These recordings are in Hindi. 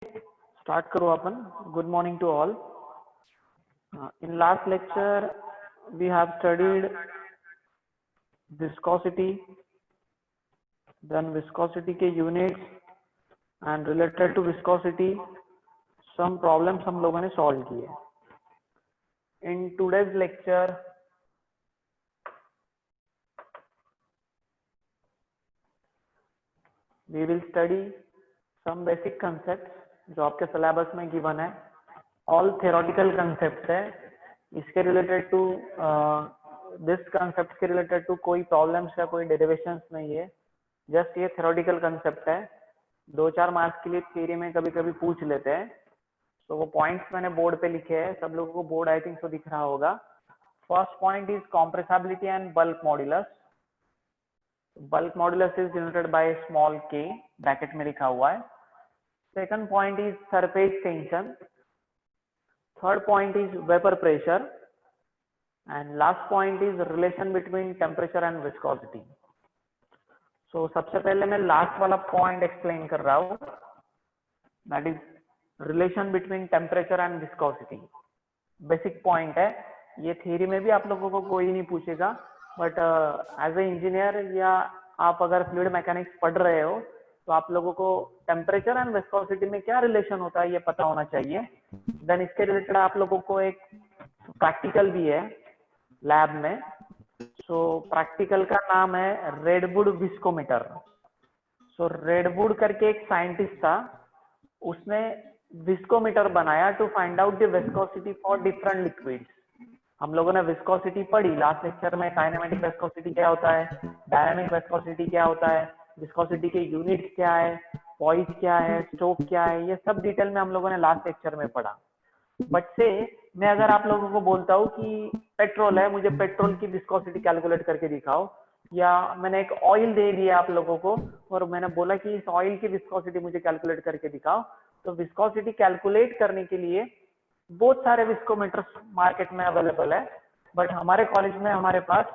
स्टार्ट करो अपन. Good morning to all. In last lecture we have studied viscosity, then viscosity के units and related to viscosity some problems हम लोगों ने solve किए. In today's lecture we will study some basic concepts जो आपके syllabus में given है. All theoretical concepts है. इसके related to this concept के related to कोई problems या कोई derivations नहीं है. Just ये theoretical concept है. 2-4 मार्क्स के लिए थियरी में कभी कभी पूछ लेते हैं. तो वो पॉइंट्स मैंने बोर्ड पे लिखे हैं. सब लोगों को बोर्ड आई थिंक तो दिख रहा होगा. First point is compressibility and bulk modulus. Bulk modulus is denoted by small K, bracket में लिखा हुआ है. Second point is surface tension. Third point is vapour pressure and last point is relation between temperature and viscosity. So सबसे पहले मैं लास्ट वाला पॉइंट एक्सप्लेन कर रहा हूँ. That is relation between temperature and viscosity. Basic point है. ये थियरी में भी आप लोगों को कोई नहीं पूछेगा, बट एज ए इंजीनियर या आप अगर फ्लूइड मैकेनिक्स पढ़ रहे हो तो आप लोगों को टेम्परेचर एंड विस्कोसिटी में क्या रिलेशन होता है ये पता होना चाहिए. देन इसके रिलेटेड आप लोगों को एक प्रैक्टिकल भी है लैब में. सो प्रैक्टिकल का नाम है रेडवुड विस्कोमीटर. सो रेडवुड करके एक साइंटिस्ट था, उसने विस्कोमीटर बनाया to find out the viscosity for different liquids. हम लोगों ने विस्कोसिटी पढ़ी लास्ट लेक्चर में. काइनेमेटिक विस्कोसिटी क्या होता है, डायनामिक विस्कोसिटी क्या होता है, विस्कोसिटी के यूनिट्स क्या है, पॉइस क्या है, स्ट्रोक क्या है, ये सब डिटेल में हम लोगों ने लास्ट लेक्चर में पढ़ा. बट से मैं अगर आप लोगों को बोलता हूँ कि पेट्रोल है, मुझे पेट्रोल की विस्कोसिटी कैलकुलेट करके दिखाओ, या मैंने एक ऑयल दे दिया आप लोगों को और मैंने बोला कि इस ऑयल की विस्कोसिटी मुझे कैलकुलेट करके दिखाओ, तो विस्कोसिटी कैलकुलेट करने के लिए बहुत सारे विस्कोमीटर्स मार्केट में अवेलेबल है. बट हमारे कॉलेज में हमारे पास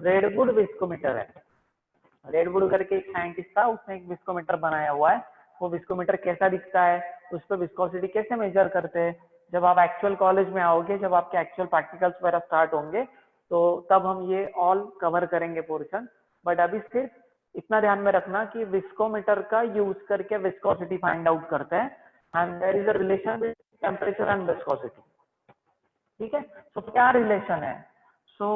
रेडवुड विस्कोमीटर है. रेडवुड करके एक साइंटिस्ट था, उसने एक विस्कोमीटर बनाया हुआ है. वो विस्कोमीटर कैसा दिखता है, उस पर विस्कोसिटी कैसे मेजर करते हैं, जब आप एक्चुअल कॉलेज में आओगे, जब आपके एक्चुअल प्रैक्टिकल्स वगैरह स्टार्ट होंगे तो तब हम ये ऑल कवर करेंगे पोर्शन. बट अभी सिर्फ इतना ध्यान में रखना कि विस्कोमीटर का यूज करके विस्कोसिटी फाइंड आउट करते हैं and there is a relation with temperature and viscosity. ठीक है. सो क्या रिलेशन है. सो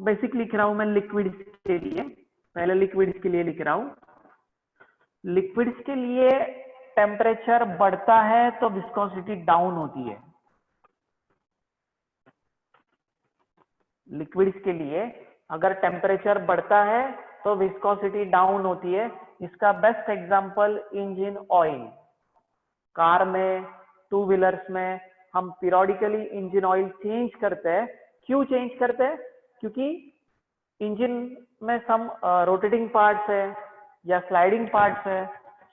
बेसिक लिख रहा हूं मैं लिक्विड्स के लिए. पहले लिक्विड्स के लिए लिख रहा हूं. लिक्विड्स के लिए टेम्परेचर बढ़ता है तो विस्कोसिटी डाउन होती है. लिक्विड्स के लिए अगर टेम्परेचर बढ़ता है तो विस्कोसिटी डाउन होती है. इसका best example engine oil. Car में, टू व्हीलर्स में हम पीरियोडिकली इंजन ऑयल चेंज करते हैं. क्यों चेंज करते हैं? क्योंकि इंजन में सम रोटेटिंग पार्ट्स है या स्लाइडिंग पार्ट्स है.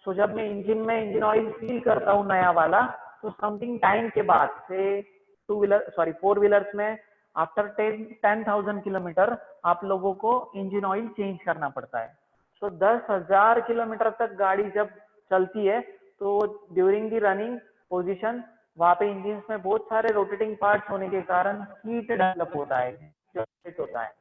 सो जब मैं इंजन में इंजन ऑयल फिल करता हूँ नया वाला, तो समथिंग टाइम के बाद से फोर व्हीलर्स में आफ्टर 10,000 किलोमीटर आप लोगों को इंजन ऑयल चेंज करना पड़ता है. सो 10,000 किलोमीटर तक गाड़ी जब चलती है तो ड्यूरिंग द रनिंग पोजीशन वहां पे इंजन में बहुत सारे रोटेटिंग पार्ट्स होने के कारण हीट डेवलप होता है, जनरेट होता है.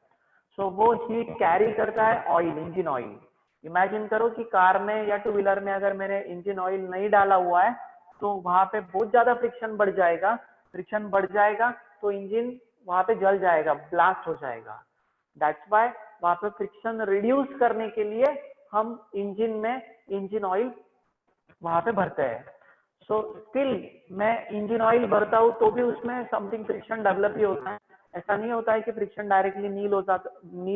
सो वो हीट कैरी करता है ऑयल, इंजन ऑयल. इमेजिन करो कि कार में या टू व्हीलर में अगर मैंने इंजन ऑयल नहीं डाला हुआ है तो वहां पे बहुत ज्यादा फ्रिक्शन बढ़ जाएगा. फ्रिक्शन बढ़ जाएगा तो इंजन वहां पे जल जाएगा, ब्लास्ट हो जाएगा. दैट्स व्हाई वहां पे फ्रिक्शन रिड्यूस करने के लिए हम इंजन में इंजन ऑयल वहां पे भरते हैं. सो स्टिल मैं इंजन ऑयल भरता हूँ तो भी उसमें समथिंग फ्रिक्शन डेवलप ही होता है. ऐसा नहीं होता है कि फ्रिक्शन डायरेक्टली नील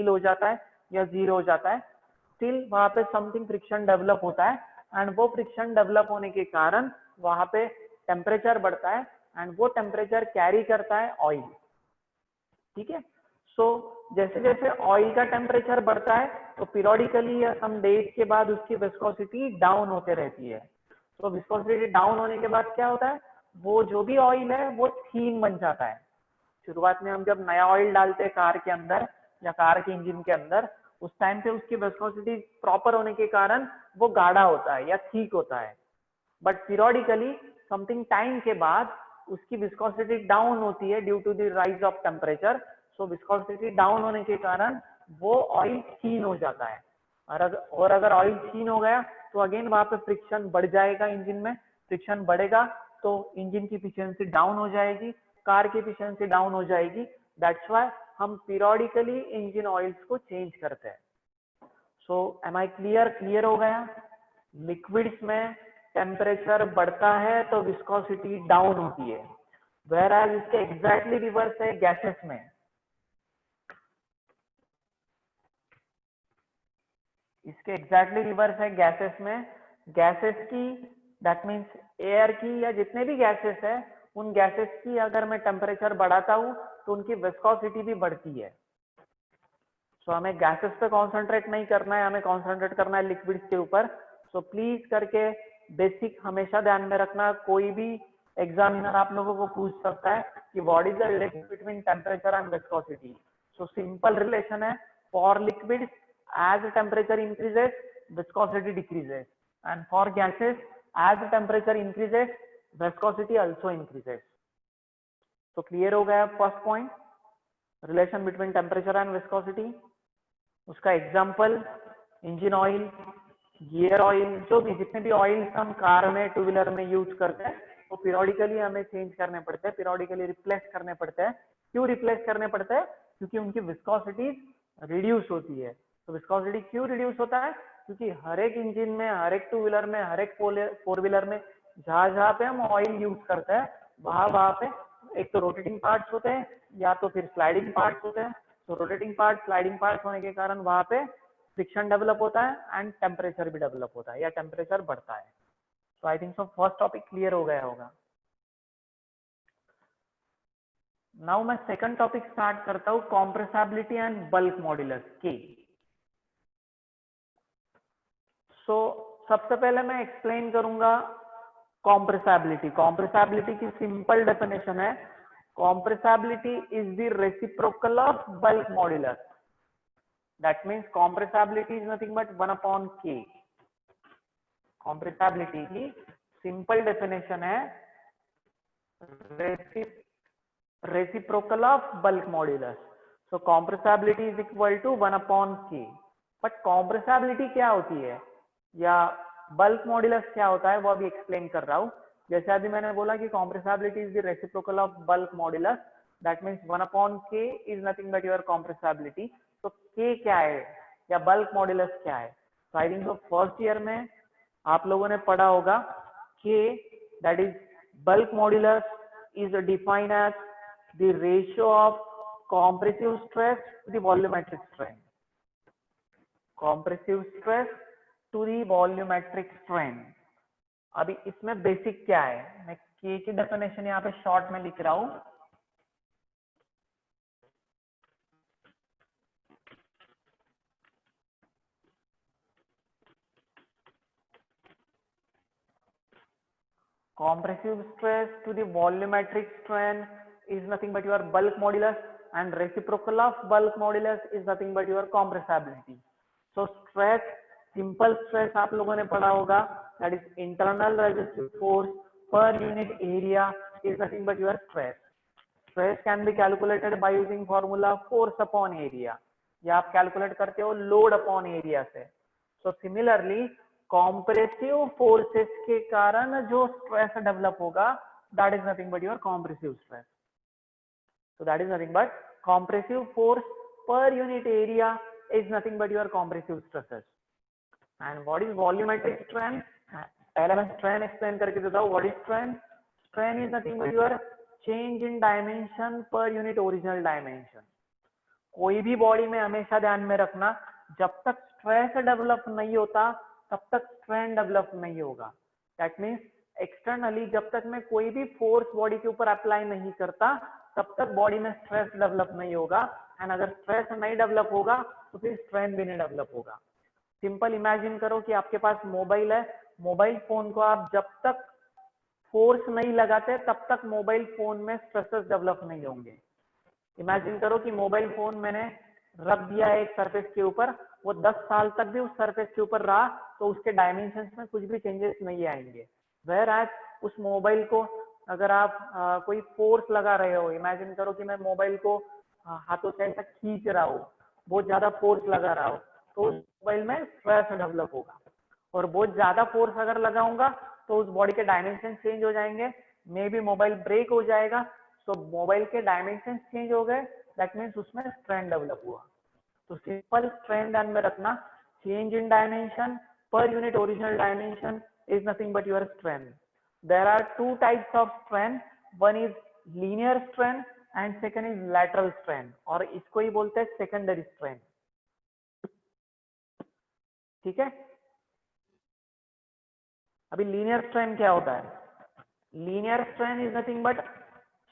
हो जाता है या जीरो हो जाता है. स्टिल वहां पे समथिंग फ्रिक्शन डेवलप होता है एंड वो फ्रिक्शन डेवलप होने के कारण वहां पे टेम्परेचर बढ़ता है एंड वो टेम्परेचर कैरी करता है ऑयल. ठीक है. सो जैसे जैसे ऑयल का टेम्परेचर बढ़ता है तो पीरियोडिकली या सम डेज के बाद उसकी विस्कोसिटी डाउन होते रहती है. तो विस्कोसिटी डाउन होने के बाद क्या होता है, वो जो भी ऑयल है वो थीन बन जाता है. शुरुआत में हम जब नया ऑयल डालते हैं कार के अंदर या कार के इंजन के अंदर, उस टाइम पे उसकी विस्कोसिटी प्रॉपर होने के कारण वो गाढ़ा होता है या थिक होता है. बट पीरियोडिकली समथिंग टाइम के बाद उसकी विस्कोसिटी डाउन होती है due to the rise of temperature. So viscosity down होने के कारण वो ऑयल क्षीण हो जाता है, और अगर ऑयल क्षीण हो गया तो अगेन वहां पे फ्रिक्शन बढ़ जाएगा, इंजन में फ्रिक्शन बढ़ेगा तो इंजन की एफिशिएंसी डाउन हो जाएगी, कार की एफिशिएंसी डाउन हो जाएगी। दैट्स व्हाई हम पीरियोडिकली इंजन ऑयल्स को चेंज करते हैं। सो एम आई क्लियर हो गया? लिक्विड्स में टेम्परेचर बढ़ता है तो विस्कोसिटी डाउन होती है, वेयर एज इसके एग्जैक्टली रिवर्स है गैसेस में। इसके एग्जैक्टली रिवर्स है गैसेस में। गैसेस की दैट मीन्स एयर की या जितने भी गैसेस है उन गैसेस की अगर मैं टेम्परेचर बढ़ाता हूं तो उनकी विस्कोसिटी भी बढ़ती है। सो हमें गैसेस पे कॉन्सेंट्रेट नहीं करना है, हमें कॉन्सेंट्रेट करना है लिक्विड्स के ऊपर। सो प्लीज करके बेसिक हमेशा ध्यान में रखना, कोई भी एग्जामिनर आप लोगों को पूछ सकता है कि what is the relation between temperature and viscosity. So simple relation है, for liquids as the temperature increases viscosity decreases, and for gases as the temperature increases viscosity also increases. So clear हो गया first point, relation between temperature and viscosity. उसका example engine oil, gear oil, जो भी जितने भी ऑयल हम कार में टू व्हीलर में यूज करते हैं वो पीरियोडिकली हमें चेंज करने पड़ते हैं, पीरियोडिकली रिप्लेस करने पड़ते हैं। क्यों रिप्लेस करने पड़ते हैं? क्योंकि उनकी विस्कोसिटी रिड्यूस होती है। तो विस्कोसिटी क्यों रिड्यूस होता है? क्योंकि हर एक इंजन में, हर एक टू व्हीलर में, हर एक फोर व्हीलर में जहां पे हम ऑयल यूज करते हैं वहां पे एक तो रोटेटिंग पार्ट्स होते हैं या तो फिर स्लाइडिंग पार्ट्स होते हैं। तो रोटेटिंग पार्ट, स्लाइडिंग पार्ट्स होने के कारण वहां पे फ्रिक्शन डेवलप होता है एंड टेम्परेचर भी डेवलप होता है या टेम्परेचर बढ़ता है। तो I think so first topic clear हो गया होगा। नाउ मैं सेकंड टॉपिक स्टार्ट करता हूं, कॉम्प्रेसिबिलिटी एंड बल्क मॉड्यूलस के। सो सबसे पहले मैं एक्सप्लेन करूंगा कॉम्प्रेसिबिलिटी। कॉम्प्रेसिबिलिटी की सिंपल डेफिनेशन है, compressibility is the reciprocal of bulk modulus. That means compressibility is nothing but 1/k। Compressibility की सिंपल डेफिनेशन है reciprocal of bulk modulus. So compressibility is equal to 1/k। But compressibility क्या होती है या बल्क मॉड्यूलस क्या होता है वो अभी एक्सप्लेन कर रहा हूं। जैसे अभी मैंने बोला कि compressibility is the reciprocal of bulk modulus, that means 1/k is nothing but your compressibility. तो k क्या है या बल्क मॉड्यूलस क्या है? तो आई थिंक फर्स्ट ईयर में आप लोगों ने पढ़ा होगा k that is bulk modulus is defined as the ratio of compressive stress to the volumetric strain। compressive stress to the volumetric strain। अभी इसमें बेसिक क्या है, मैं k की डेफिनेशन यहाँ पे शॉर्ट में लिख रहा हूं। compressive stress to the volumetric strain is nothing but your bulk modulus, and reciprocal of bulk modulus is nothing but your compressibility। so stress, simple stress आप लोगों ने पढ़ा होगा, that is internal resistive force per unit area is nothing but your stress। stress can be calculated by using formula force upon area, या आप कैलकुलेट करते हो लोड अपॉन एरिया से। so similarly कॉम्प्रेसिव फोर्सेस के कारण जो स्ट्रेस डेवलप होगा that is nothing but your compressive stress. So that is nothing but compressive force per unit area is nothing but your compressive stresses. And what is volumetric strain? पहले मैं स्ट्रेन एक्सप्लेन करके देता हूँ। What is strain? Strain is nothing but your change in dimension पर यूनिट ओरिजिनल डायमेंशन। कोई भी बॉडी में हमेशा ध्यान में रखना, जब तक स्ट्रेस डेवलप नहीं होता तब तक स्ट्रेन डेवलप नहीं होगा। दैट मीन्स एक्सटर्नली जब तक मैं कोई भी फोर्स बॉडी के ऊपर अप्लाई नहीं करता तब तक बॉडी में स्ट्रेस डेवलप नहीं होगा, एंड अगर स्ट्रेस नहीं डेवलप होगा तो फिर स्ट्रेन भी नहीं डेवलप होगा। सिंपल इमेजिन करो कि आपके पास मोबाइल है, मोबाइल फोन को आप जब तक फोर्स नहीं लगाते तब तक मोबाइल फोन में स्ट्रेसेस डेवलप नहीं होंगे। इमेजिन करो कि मोबाइल फोन मैंने रख दिया है एक सरफेस के ऊपर, वो 10 साल तक भी उस सरफेस के ऊपर रहा तो उसके डायमेंशंस में कुछ भी चेंजेस नहीं आएंगे। वेयर एज उस मोबाइल को अगर आप कोई फोर्स लगा रहे हो, इमेजिन करो कि मैं मोबाइल को हाथों से ऐसा खींच रहा हूँ, बहुत ज्यादा फोर्स लगा रहा हूँ, तो उस मोबाइल में स्ट्रेस डेवलप होगा। और बहुत ज्यादा फोर्स अगर लगाऊंगा तो उस बॉडी के डायमेंशन चेंज हो जाएंगे, मे बी मोबाइल ब्रेक हो जाएगा। सो मोबाइल के डायमेंशन चेंज हो गए, दैट मीन्स उसमें स्ट्रेन डेवलप हुआ। तो सिंपल स्ट्रेन ध्यान में रखना, चेंज इन डायमेंशन पर unit original dimension is nothing but your strain. There are two types of strain, one is linear strain and second is lateral strain, और इसको ही बोलते हैं secondary strain। ठीक है, अभी linear strain क्या होता है? Linear strain is nothing but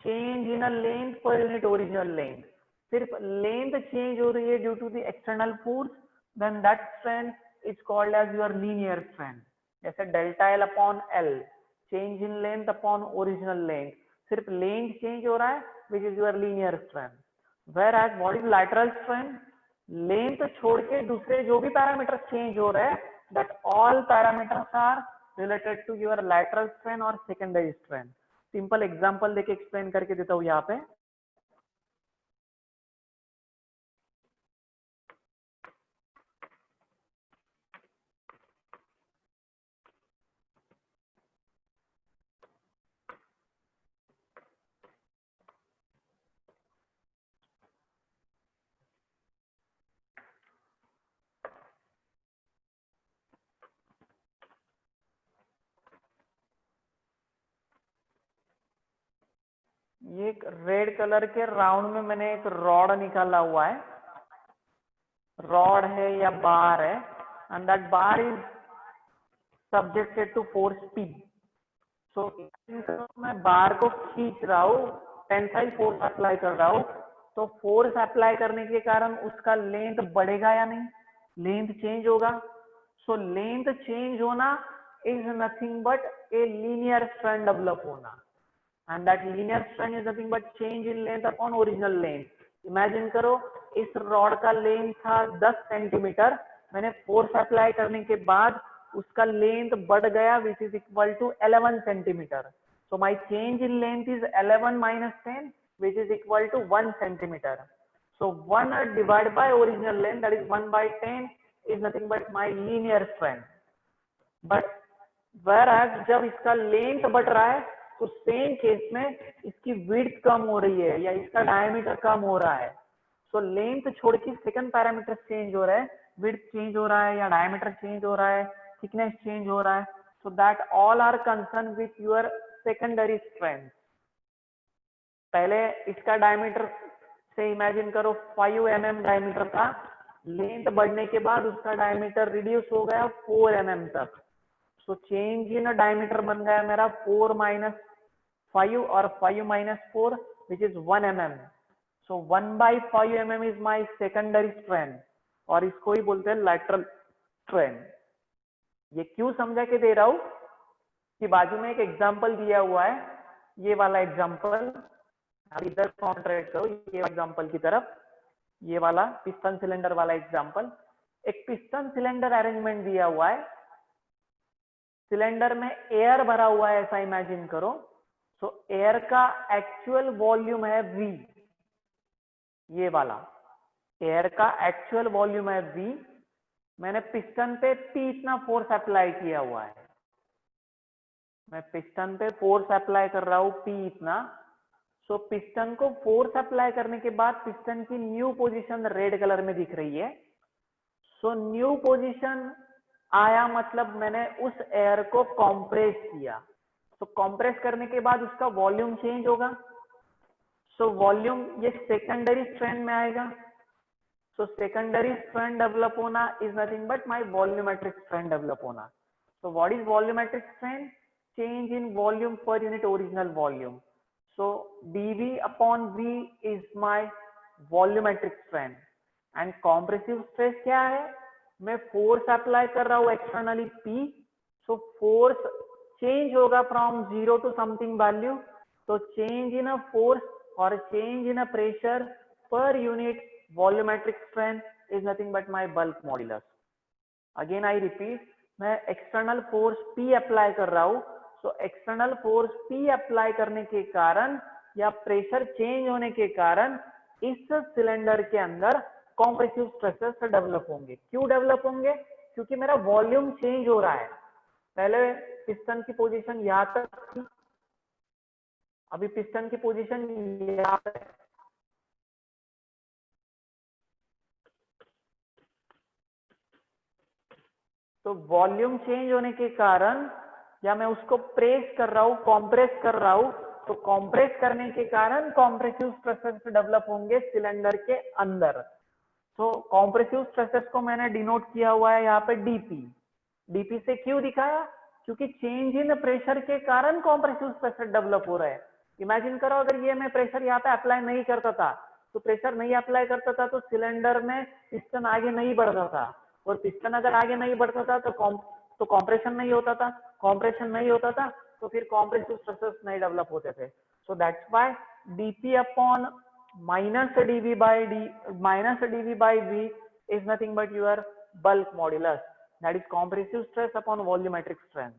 change in a length per unit original length। सिर्फ length change हो रही है due to the external force, then that strain is called as your linear strain। जैसे delta L upon L, change in length upon original length, सिर्फ लेंथ चेंज हो रहा है, which is your linear strain. Whereas what is lateral strain? Length छोड़ के दूसरे जो भी पैरामीटर चेंज हो रहे हैं, that all parameters are related to your lateral strain और सेकेंडरी स्ट्रेन। सिंपल एग्जांपल देके एक्सप्लेन करके देता हूँ यहाँ पे। ये एक रेड कलर के राउंड में मैंने एक रॉड निकाला हुआ है, रॉड है या बार है, and that bar is subjected to force P। So मैं बार को खींच रहा हूँ, टेंसाइल फोर्स अप्लाई कर रहा हूँ, तो फोर्स अप्लाई करने के कारण उसका लेंथ बढ़ेगा या नहीं? लेंथ चेंज होगा। सो लेंथ चेंज होना is nothing but a linear strain develop होना, and that linear strain is nothing but change in length upon original length। Imagine करो इस रॉड का लेंथ था 10 सेंटीमीटर, मैंने फोर्स अप्लाई करने के बाद उसका लेंथ बढ़ गया which is equal to 11 centimetre. So my change in length is 11 minus 10 which is equal to 1 centimetre. So 1 divide by original length, that is 1 by 10 is nothing but my linear strain। But whereas जब इसका लेंथ बढ़ रहा है तो सेम केस में इसकी विड्थ कम हो रही है या इसका डायमीटर कम हो रहा है। सो लेंथ छोड़ के सेकंड पैरामीटर चेंज हो रहा है, विड्थ चेंज हो रहा है या डायमीटर चेंज हो रहा है, थिकनेस चेंज हो रहा है। So that all are concern with your secondary strength. पहले इसका डायमीटर से इमेजिन करो 5 mm डायमीटर था, लेंथ बढ़ने के बाद उसका डायमीटर रिड्यूस हो गया 4 mm तक। सो चेंज इन डायमीटर बन गया मेरा 4 minus 5 और 5 minus 4 which is 1 mm। so 1 by 5 mm is my secondary strain और इसको ही बोलते हैं lateral strain। ये क्यों समझा के दे रहा हूं कि बाजू में एक एग्जांपल दिया हुआ है, ये वाला एग्जांपल, अब इधर कॉन्ट्रेक्ट करो ये एग्जांपल की तरफ, ये वाला पिस्टन सिलेंडर वाला एग्जांपल। एक पिस्टन सिलेंडर अरेंजमेंट दिया हुआ है, सिलेंडर में एयर भरा हुआ है ऐसा इमेजिन करो। सो एयर का एक्चुअल वॉल्यूम है V, ये वाला एयर का एक्चुअल वॉल्यूम है V। मैंने पिस्टन पे P इतना फोर्स अप्लाई किया हुआ है, मैं पिस्टन पे फोर्स अप्लाई कर रहा हूं P इतना। सो पिस्टन को फोर्स अप्लाई करने के बाद पिस्टन की न्यू पोजीशन रेड कलर में दिख रही है। सो न्यू पोजीशन आया मतलब मैंने उस एयर को कॉम्प्रेस किया। तो कॉम्प्रेस करने के बाद उसका वॉल्यूम चेंज होगा। सो वॉल्यूम ये सेकेंडरी स्ट्रेन में आएगा। सो सेकेंडरी स्ट्रेन डेवलप होना is nothing but my volumetric strain develop होना। So what is volumetric strain? Change in volume per unit original volume. So dV upon V is my volumetric strain and compressive stress क्या है? मैं फोर्स अप्लाई कर रहा हूं externally P। So force change होगा फ्रॉम 0 टू समथिंग वैल्यू। तो चेंज इन अ फोर्स और change in a pressure per unit volumetric strain is nothing but my bulk modulus. Again I repeat, मैं एक्सटर्नल फोर्स P अप्लाई कर रहा हूं। So external force P apply करने के कारण या प्रेशर चेंज होने के कारण इस सिलेंडर के अंदर कॉम्प्रेसिव स्ट्रेसेस डेवलप होंगे। क्यों डेवलप होंगे? क्योंकि मेरा वॉल्यूम चेंज हो रहा है। पहले पिस्टन की पोजीशन यहां तक थी, अभी पिस्टन की पोजीशन यहां पर है। तो वॉल्यूम चेंज होने के कारण या मैं उसको प्रेस कर रहा हूं, कॉम्प्रेस कर रहा हूं, तो कॉम्प्रेस करने के कारण कॉम्प्रेसिव स्ट्रेसेस डेवलप होंगे सिलेंडर के अंदर। तो कॉम्प्रेसिव स्ट्रेसेस को मैंने डिनोट किया हुआ है यहाँ पे डीपी। डीपी से क्यों दिखाया? क्योंकि चेंज इन प्रेशर के कारण कॉम्प्रेसिव स्ट्रेसेस डेवलप हो रहे हैं। इमेजिन करो अगर ये मैं प्रेशर यहाँ पे अप्लाई नहीं करता था, तो प्रेशर नहीं अप्लाई करता था तो सिलेंडर में पिस्टन आगे नहीं बढ़ता था, और पिस्टन अगर आगे नहीं बढ़ता था तो कॉम्प्रेशन नहीं होता था, कॉम्प्रेशन नहीं होता था तो फिर कॉम्प्रेसिव स्ट्रेसेस नहीं डेवलप होते थे। सो that's why DP upon minus dv by v is nothing but your bulk modulus, that is compressive stress upon volumetric strength.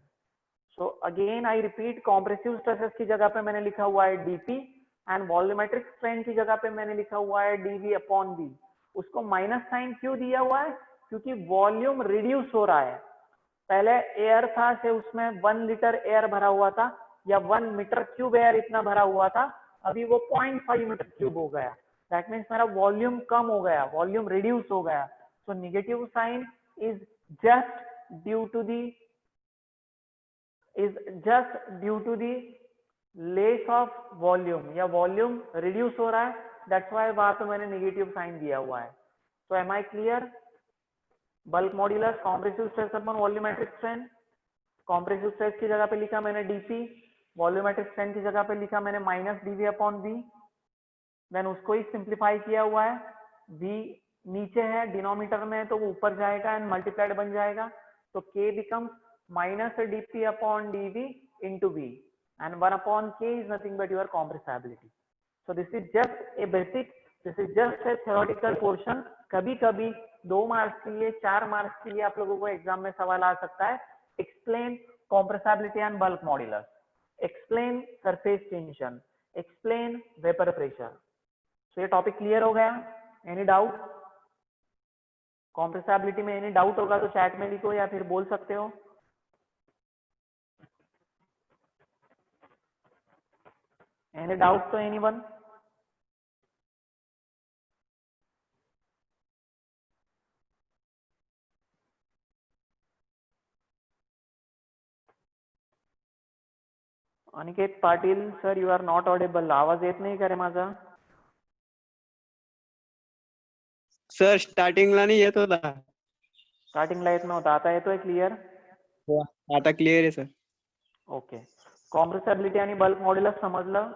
So again I repeat, compressive stresses की जगह पे मैंने लिखा हुआ है dp and volumetric strain की जगह पे मैंने लिखा हुआ है dv upon v। उसको माइनस साइन क्यों दिया हुआ है? क्योंकि वॉल्यूम रिड्यूस हो रहा है। पहले एयर था से उसमें 1 लीटर एयर भरा हुआ था या 1 मीटर क्यूब एयर इतना भरा हुआ था, अभी वो 0.5 मीटर क्यूब हो गया। दैट मीन्स मेरा वॉल्यूम कम हो गया, वॉल्यूम रिड्यूस हो गया। So negative sign is just due to the less of volume, या वॉल्यूम रिड्यूस हो रहा है, दैट्स व्हाई वहां पे मैंने नेगेटिव साइन दिया हुआ है। तो am I clear? Bulk modulus, compressive stress upon volumetric strain. Compressive stress की जगह पे लिखा मैंने डीपी, वॉल्यूमेट्रिक स्ट्रेन की जगह पे लिखा मैंने minus dV upon V. Then उसको ही सिंप्लीफाई किया हुआ है, वी नीचे है डिनोमिनेटर में तो वो ऊपर जाएगा एंड मल्टीप्लाइड बन जाएगा, तो K becomes minus dP upon dV into V and 1 upon K is nothing but your compressibility. So this is just a basic, this is just a theoretical portion. कभी कभी 2 मार्क्स के लिए, 4 मार्क्स के लिए आप लोगों को एग्जाम में सवाल आ सकता है, explain compressibility and bulk modulus, explain surface tension, explain vapor pressure। so ये टॉपिक क्लियर हो गया? Any doubt? compressibility में एनी डाउट होगा तो चैट में लिखो या फिर बोल सकते हो। Any doubt to anyone? Aniket Patil sir, you are not audible. आवाज येत नाही का रे माझा? सर स्टार्टिंगला नाही येत होता। स्टार्टिंगला येत नव्हता, आता येतोय क्लिअर? आता क्लिअर आहे सर। ओके, कॉम्प्रेसिबिलिटी आणि बल्क मॉड्यूलस समजलं?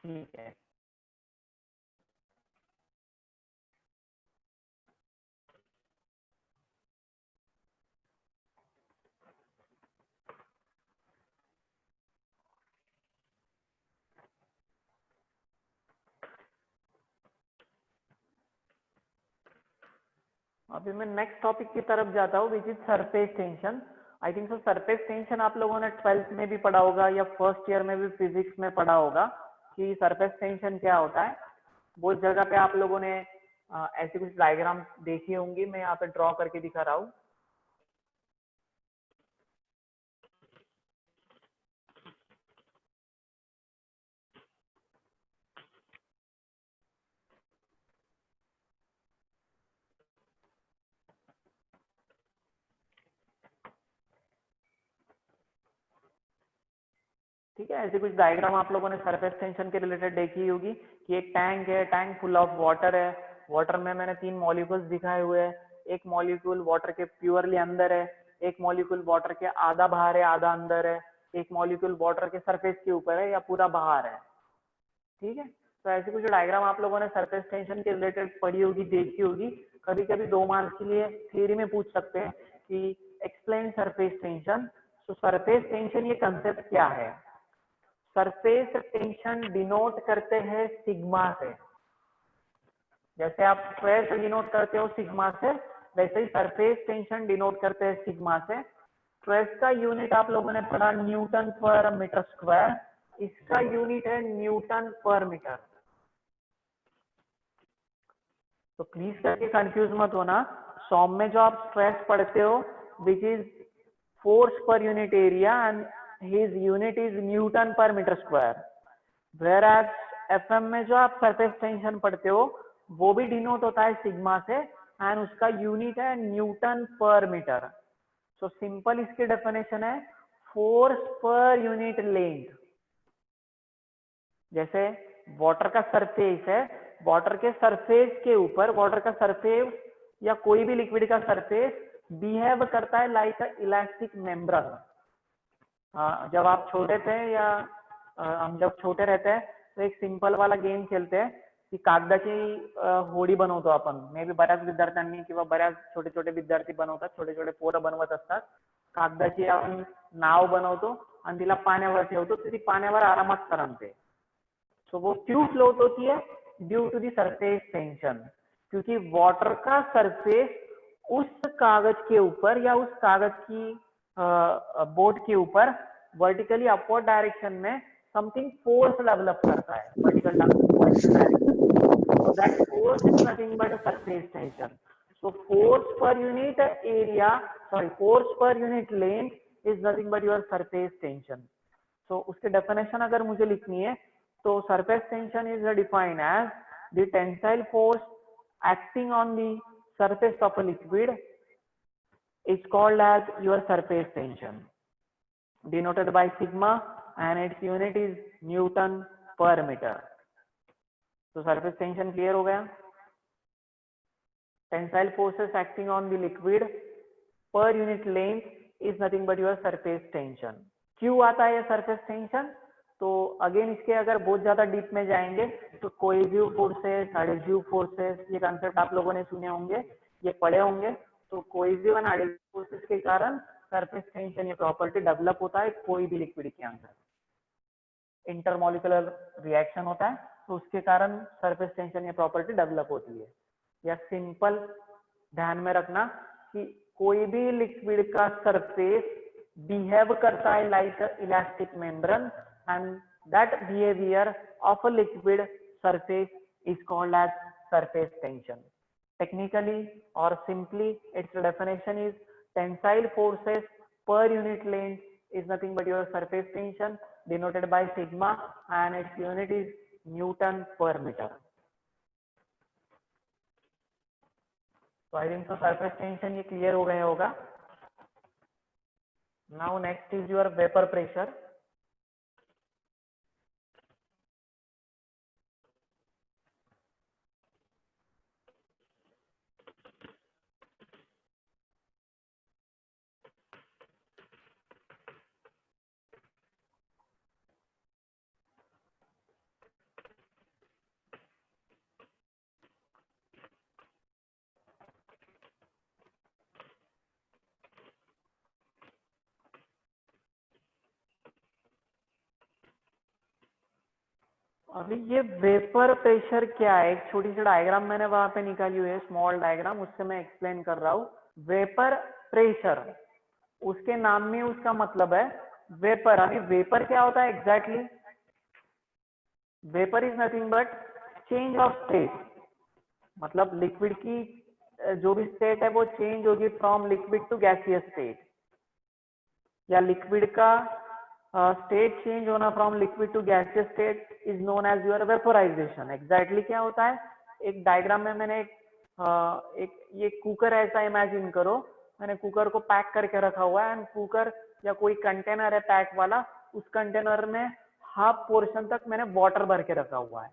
ठीक है। अभी मैं नेक्स्ट टॉपिक की तरफ जाता हूँ, which is surface tension. I think so surface tension आप लोगों ने 12th में भी पढ़ा होगा या फर्स्ट ईयर में भी फिजिक्स में पढ़ा होगा कि सरफेस टेंशन क्या होता है। बहुत जगह पे आप लोगों ने ऐसी कुछ डायग्राम देखी होंगी, मैं यहाँ पे ड्रॉ करके दिखा रहा हूँ। ठीक है, ऐसी कुछ डायग्राम आप लोगों ने सरफेस टेंशन के रिलेटेड देखी होगी कि एक टैंक है, टैंक फुल ऑफ वाटर है, वाटर में मैंने 3 मॉलिक्यूल्स दिखाए हुए हैं, एक मॉलिक्यूल वाटर के प्योरली अंदर है, एक मॉलिक्यूल वाटर के आधा बाहर है आधा अंदर है, एक मॉलिक्यूल वाटर के सरफेस के ऊपर है या पूरा बाहर है। ठीक है, तो ऐसी कुछ डायग्राम आप लोगों ने सरफेस टेंशन के रिलेटेड पढ़ी होगी, देखी होगी। कभी कभी 2 मार्क्स के लिए थ्योरी में पूछ सकते हैं कि एक्सप्लेन सरफेस टेंशन। तो सरफेस टेंशन ये कंसेप्ट क्या है? सरफेस टेंशन डिनोट करते हैं सिग्मा से, जैसे आप स्ट्रेस डिनोट करते हो सिग्मा से, वैसे ही सरफेस टेंशन डिनोट करते हैं सिग्मा से। स्ट्रेस का यूनिट आप लोगों ने पढ़ा न्यूटन पर मीटर स्क्वायर, इसका यूनिट है न्यूटन पर मीटर। तो प्लीज करके कंफ्यूज मत होना, सॉम में जो आप स्ट्रेस पढ़ते हो which is force per unit area and his unit is newton per metre square, whereas FM में जो आप सरफेस टेंशन पढ़ते हो वो भी डिनोट होता है सिग्मा से एंड उसका यूनिट है newton per metre. So simple इसकी डेफिनेशन है फोर्स पर यूनिट लेंथ। जैसे वाटर का सरफेस है, वाटर के सरफेस के ऊपर, वाटर का सरफेस या कोई भी लिक्विड का सरफेस बिहेव करता है लाइक अ इलास्टिक मेम्ब्रेन। जब आप छोटे थे या हम जब छोटे रहते हैं तो एक सिंपल वाला गेम खेलते हैं की कागदाची होडी बनवतो आपण, मे बी बऱ्याच विद्यार्थ्यांनी किंवा बऱ्याच छोटे छोटे विद्यार्थी बनवतात, छोटे छोटे पोरं बनवत असतात। कागदाची आपण नाव बनवतो आणि तिला पाण्यावर ठेवतो, ती पाण्यावर आरामात तरंगते। सो वो क्यों फ्लोट होती है? Due to the surface tension, क्योंकि वाटर का सरफेस उस कागज के ऊपर या उस कागज की बोट के ऊपर वर्टिकली अपवर्ड डायरेक्शन में समथिंग फोर्स डेवलप करता है, vertical direction. So that force is nothing but a surface tension. So force per unit area, force per unit length is nothing but your surface tension. So उसके definition अगर मुझे लिखनी है तो surface tension is defined as the tensile force acting on the surface of a liquid is called as your surface tension, denoted by sigma, and its unit is Newton per meter. तो सरफेस टेंशन क्लियर हो गया। Tensile forces acting on the liquid पर unit length is nothing but your surface tension. क्यों आता है ये सरफेस टेंशन? तो अगेन इसके अगर बहुत ज्यादा डीप में जाएंगे तो कोहेसिव फोर्सेस, एडहेसिव फोर्सेस, ये कंसेप्ट आप लोगों ने सुने होंगे, ये पढ़े होंगे। तो कोहेसिव एंड एडहेसिव फोर्सेस के कारण सरफेस टेंशन ये प्रॉपर्टी डेवलप होता है कोई भी लिक्विड के अंदर। इंटरमोलिकुलर रिएक्शन होता है तो उसके कारण सरफेस टेंशन ये प्रॉपर्टी डेवलप होती है। या सिंपल ध्यान में रखना कि कोई भी लिक्विड का सरफेस बिहेव करता है like elastic membrane and that behaviour of a liquid surface is called as surface tension. Technically और simply it's definition is tensile forces per unit length is nothing but your surface tension denoted by sigma and its unit is Newton per meter. So I think so surface tension ये clear हो गया होगा। Now next is your vapor pressure. अभी ये वेपर प्रेशर क्या है, एक छोटी सी डायग्राम मैंने वहां पे निकाली हुई है, स्मॉल डायग्राम, उससे मैं एक्सप्लेन कर रहा हूँ। वेपर प्रेशर, उसके नाम में उसका मतलब है वेपर। अभी वेपर क्या होता है exactly? Vapour is nothing but change of state, मतलब लिक्विड की जो भी स्टेट है वो चेंज होगी from liquid to gaseous state, या लिक्विड का स्टेट चेंज होना from liquid to gaseous state is known as your vaporisation. Exactly क्या होता है? एक डायग्राम में मैंने एक ये कुकर ऐसा इमेजिन करो, मैंने कुकर को पैक करके रखा हुआ है एंड कुकर या कोई कंटेनर है पैक वाला, उस कंटेनर में हाफ पोर्शन तक मैंने वाटर भर के रखा हुआ है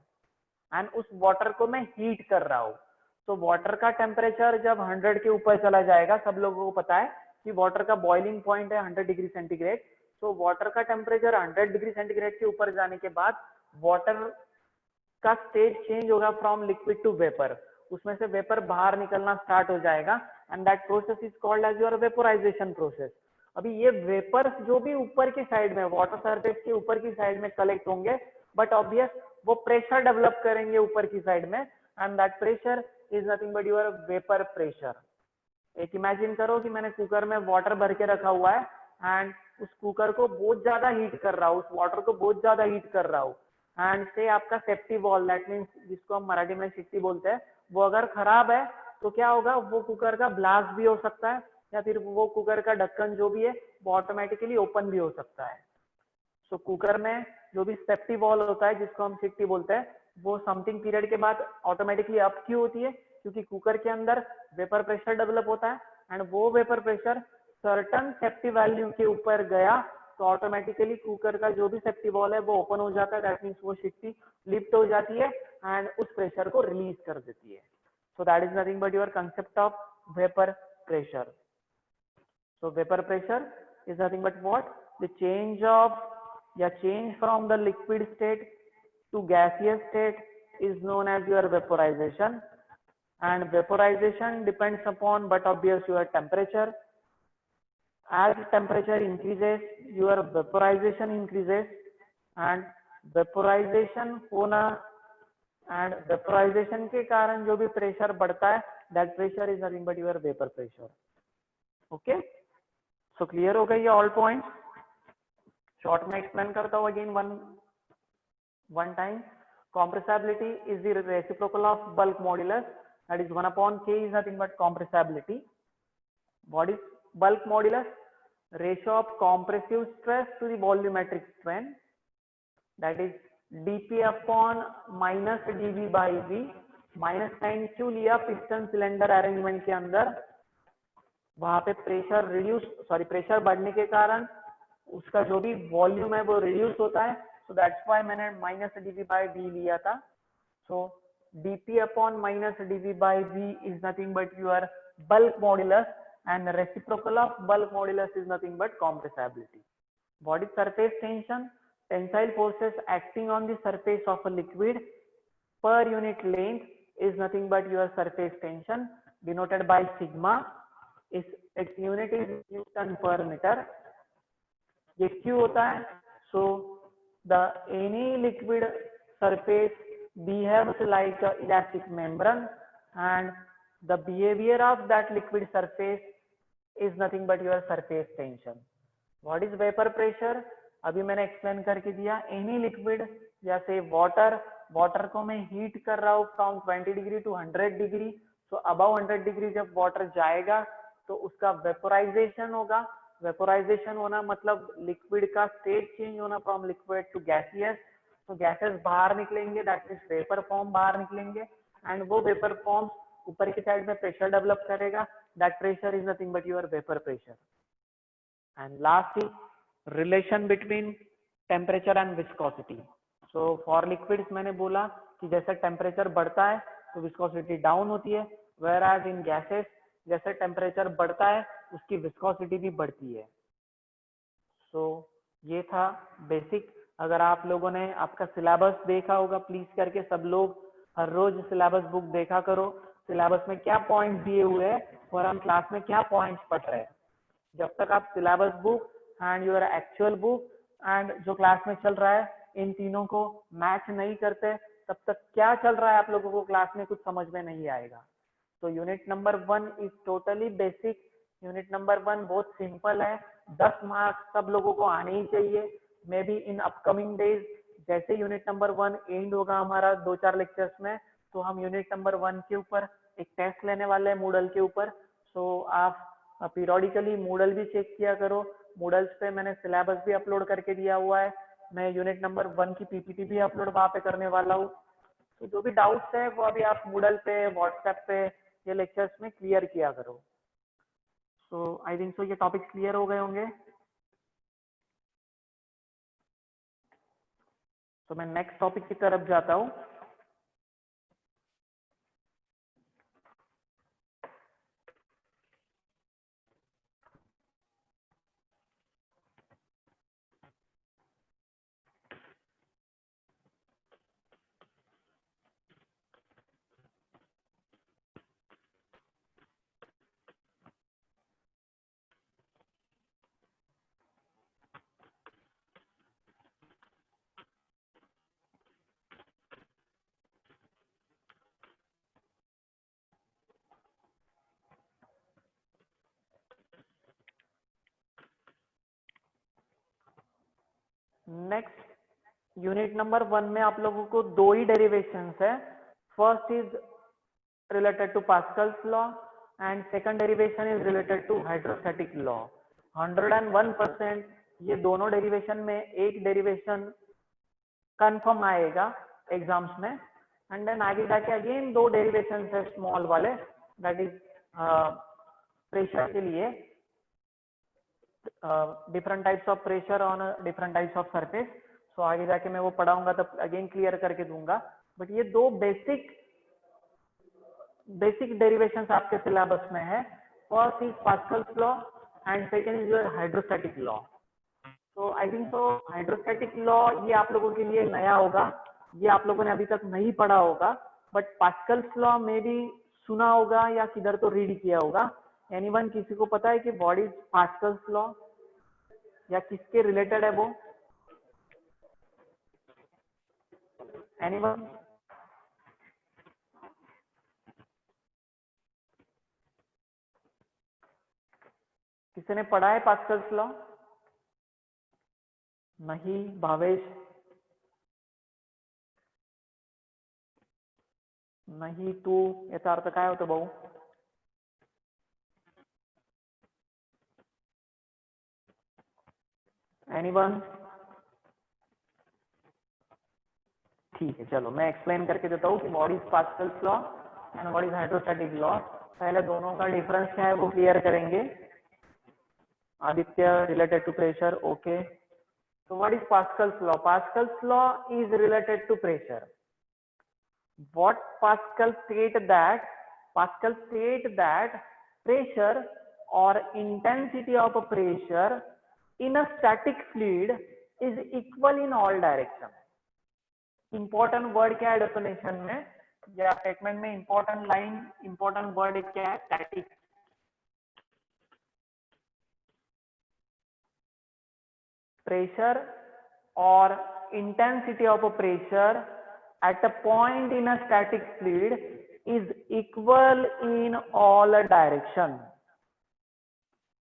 एंड उस वाटर को मैं हीट कर रहा हूँ। तो वाटर का टेम्परेचर जब 100 के ऊपर चला जाएगा, सब लोगों को पता है कि वाटर का बॉइलिंग पॉइंट है 100 डिग्री सेंटीग्रेड। तो वाटर का टेम्परेचर 100 डिग्री सेंटीग्रेड के ऊपर जाने के बाद वाटर का स्टेट चेंज होगा फ्रॉम लिक्विड टू वेपर, उसमें से वेपर बाहर निकलना स्टार्ट हो जाएगा and that process is called as your vaporisation process. अभी ये वेपर्स जो भी ऊपर की साइड में, वाटर सरफेस के ऊपर की साइड में कलेक्ट होंगे, बट ऑब्वियस वो प्रेशर डेवलप करेंगे ऊपर की साइड में and that pressure is nothing but your vapour pressure. एक इमेजिन करो कि मैंने कुकर में वाटर भर के रखा हुआ है एंड उस कुकर को बहुत ज्यादा हीट कर रहा हूँ, उस वाटर को बहुत ज्यादा हीट कर रहा हूँ एंड से आपका सेफ्टी वॉल, दैट मीन्स जिसको हम मराठी में शिट्टी बोलते हैं, वो अगर खराब है तो क्या होगा, वो कुकर का ब्लास्ट भी हो सकता है या फिर वो कुकर का ढक्कन जो भी है वो ऑटोमेटिकली ओपन भी हो सकता है। सो कुकर में जो भी सेफ्टी वॉल होता है जिसको हम शिट्टी बोलते हैं, वो समथिंग पीरियड के बाद ऑटोमेटिकली अप क्यों होती है, क्योंकि कुकर के अंदर वेपर प्रेशर डेवलप होता है एंड वो vapour pressure certain safety value के ऊपर गया तो ऑटोमेटिकली कुकर का जो भी सेफ्टी वॉल है वो ओपन हो जाता है, दैट मीन्स वो शिट्टी लिफ्ट हो जाती है एंड उस प्रेशर को रिलीज कर देती है। So that is nothing but your concept of vapour pressure. So vapor pressure is nothing but what? The change of, yeah, change from the liquid state to gaseous state is known as your vaporization, and vaporization depends upon but obvious your temperature. As temperature increases, your vaporization increases, and vaporization होना and vaporization के कारण जो भी pressure बढ़ता है, that pressure is nothing but your vapor pressure. Okay? So clear हो गई ये all points? शॉर्ट में एक्सप्लेन करता हूँ again one time. compressibility is the reciprocal of bulk modulus, that is 1/k is nothing but compressibility. What is bulk modulus? Ratio of compressive stress to the volumetric strain, that is dp upon minus dv by v। Minus sign क्यों लिया, पिस्टन सिलेंडर अरेंजमेंट के अंदर वहां पे प्रेशर रिड्यूस, सॉरी प्रेशर बढ़ने के कारण उसका जो भी वॉल्यूम है वो रिड्यूस होता है, सो दैट्स व्हाई मैंने माइनस डीवी बाय वी लिया था। So dP upon minus dV by V is nothing but your bulk modulus and reciprocal of bulk modulus is nothing but compressibility. What is surface tension? Tensile forces acting on the surface of a liquid per unit length is nothing but your surface tension denoted by sigma. Its unit is Newton per meter. ये क्यों होता है? So the any liquid surface behaves like a elastic membrane and the behavior of that liquid surface is nothing but your surface tension. What is vapor pressure? अभी मैंने एक्सप्लेन करके दिया, एनी लिक्विड जैसे वाटर को मैं हीट कर रहा हूँ फ्रॉम 20 डिग्री टू 100 डिग्री, तो अबव 100 डिग्री जब वाटर जाएगा तो उसका वेपोराइजेशन होगा। वेपोराइजेशन होना मतलब लिक्विड का स्टेट चेंज होना फ्रॉम लिक्विड टू गैसियस, तो गैसेस बाहर निकलेंगे, दैट मींस वेपर फॉर्म बाहर निकलेंगे एंड वो वेपर फॉर्म ऊपर की साइड में प्रेशर डेवलप करेगा, that pressure is nothing but your vapour pressure. And last relation between temperature and viscosity. So for liquids मैंने बोला कि जैसे टेम्परेचर बढ़ता है तो विस्कोसिटी डाउन होती है, वेयर एज इन गैसेस जैसे टेम्परेचर बढ़ता है उसकी विस्कोसिटी भी बढ़ती है। सो ये था बेसिक। अगर आप लोगों ने आपका सिलेबस देखा होगा, प्लीज करके सब लोग हर रोज सिलेबस बुक देखा करो, सिलेबस में क्या पॉइंट्स दिए हुए हैं और हम क्लास में क्या पॉइंट्स पढ़ रहे हैं। जब तक आप syllabus book and your actual book and जो क्लास में चल रहा है इन तीनों को मैच नहीं करते, तब तक क्या चल रहा है आप लोगों को क्लास में कुछ समझ में नहीं आएगा। तो unit number 1 is totally basic. Unit number 1 बहुत सिंपल है, 10 मार्क्स सब लोगों को आने ही चाहिए। May be in upcoming days जैसे यूनिट नंबर 1 एंड होगा हमारा 2-4 लेक्चर्स में, तो हम यूनिट नंबर 1 के ऊपर एक टेस्ट लेने वाले हैं मूडल के ऊपर। सो आप पीरियोडिकली मूडल भी चेक किया करो, मूडल्स पे मैंने सिलेबस भी अपलोड करके दिया हुआ है, मैं यूनिट नंबर 1 की पीपीटी भी अपलोड वहां पे करने वाला हूँ। तो जो भी डाउट्स है वो अभी आप मूडल पे, व्हाट्सएप पे ये लेक्चर्स में क्लियर किया करो। सो आई थिंक सो ये टॉपिक्स क्लियर हो गए होंगे। तो मैं नेक्स्ट टॉपिक की तरफ जाता हूँ। नेक्स्ट यूनिट नंबर 1 में आप लोगों को दो ही डेरिवेशंस है. First is related to Pascal's law and second derivation is related to hydrostatic law. 101% ये दोनों डेरिवेशन में एक डेरिवेशन कंफर्म आएगा एग्जाम्स में, एंड देन आगे जाके अगेन दो डेरिवेशन है स्मॉल वाले, दैट इज प्रेशर के लिए different types of pressure on different types of surface. So आगे जाके मैं वो पढ़ाऊंगा तब अगेन क्लियर करके दूंगा. बट ये दो बेसिक डेरिवेशंस आपके सिलेबस में है. First is Pascal's law and second is your hydrostatic law. तो I think so hydrostatic law ये आप लोगों के लिए नया होगा, ये आप लोगों ने अभी तक नहीं पढ़ा होगा, बट पास्कल्स लॉ में भी सुना होगा या किधर तो रीड किया होगा. एनीवन, किसी को पता है कि व्हाट इज पास्कल्स लॉ या किसके रिलेटेड है वो? एनीवन? किसी ने पढ़ा है पास्कल्स लॉ? नहीं. भावेश? नाही. तू याचा अर्थ काय होतो भाऊ? एनीवन? ठीक है, चलो मैं एक्सप्लेन करके देता हूँ कि what is Pascal's law and what is hydrostatic law. पहले दोनों का डिफरेंस क्या है वो क्लियर करेंगे. Aditya, related to pressure. Okay. So what is Pascal's law? Pascal's law is related to pressure. What Pascal state that? Pascal state that pressure or intensity of a pressure in a static fluid is equal in all direction. Important word क्या है definition में या statement में? important line, important word क्या है? static. Pressure or intensity of a pressure at a point in a static fluid is equal in all direction.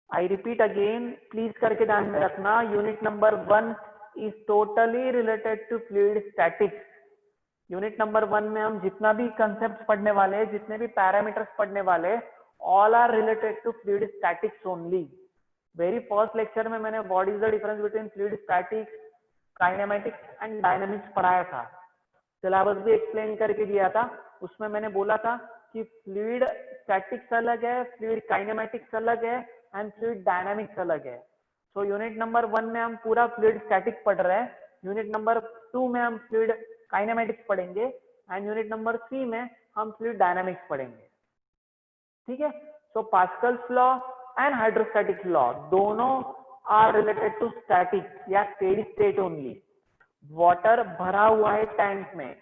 I repeat again, please करके ध्यान में रखना. Unit number 1 is totally related to fluid statics. Unit number 1 में हम जितना भी कंसेप्ट पढ़ने वाले हैं, जितने भी पैरामीटर्स पढ़ने वाले, all are related to fluid statics only. Very first lecture में मैंने what is the difference between fluid statics, kinematics and dynamics पढ़ाया था. सिलेबस भी एक्सप्लेन करके दिया था. उसमें मैंने बोला था कि फ्लूइड स्टैटिक्स अलग है, फ्लूइड काइनेमैटिक्स अलग है एंड फ्लूइड डायनामिक्स अलग है. सो यूनिट नंबर 1 में हम पूरा फ्लूइड स्टैटिक पढ़ रहे हैं. यूनिट नंबर 2 में हम फ्लूइड काइनेमैटिक्स पढ़ेंगे एंड यूनिट नंबर 3 में हम फ्लूइड डायनामिक्स पढ़ेंगे. ठीक है. So Pascal's law and hydrostatic law दोनों आर रिलेटेड टू स्टैटिक या स्टेडी स्टेट ओनली. वाटर भरा हुआ है टैंक में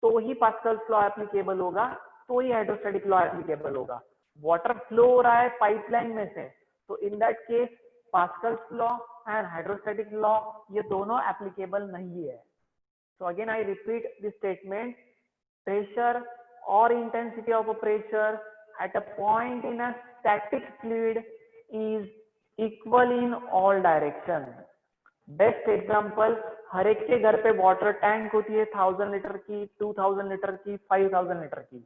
तो ही पास्कल्स लॉ एप्लीकेबल होगा, तो ही हाइड्रोस्टैटिक लॉ एप्लीकेबल होगा. वाटर फ्लो हो रहा है पाइपलाइन में से, तो in that case Pascal's law and hydrostatic law ये दोनों एप्लीकेबल नहीं है. So again I repeat this statement. Pressure और intensity of a pressure at a point in a static fluid is equal in all direction. Best example, हर एक के घर पे वाटर टैंक होती है 1000 लीटर की, 2000 लीटर की, 5000 लीटर की.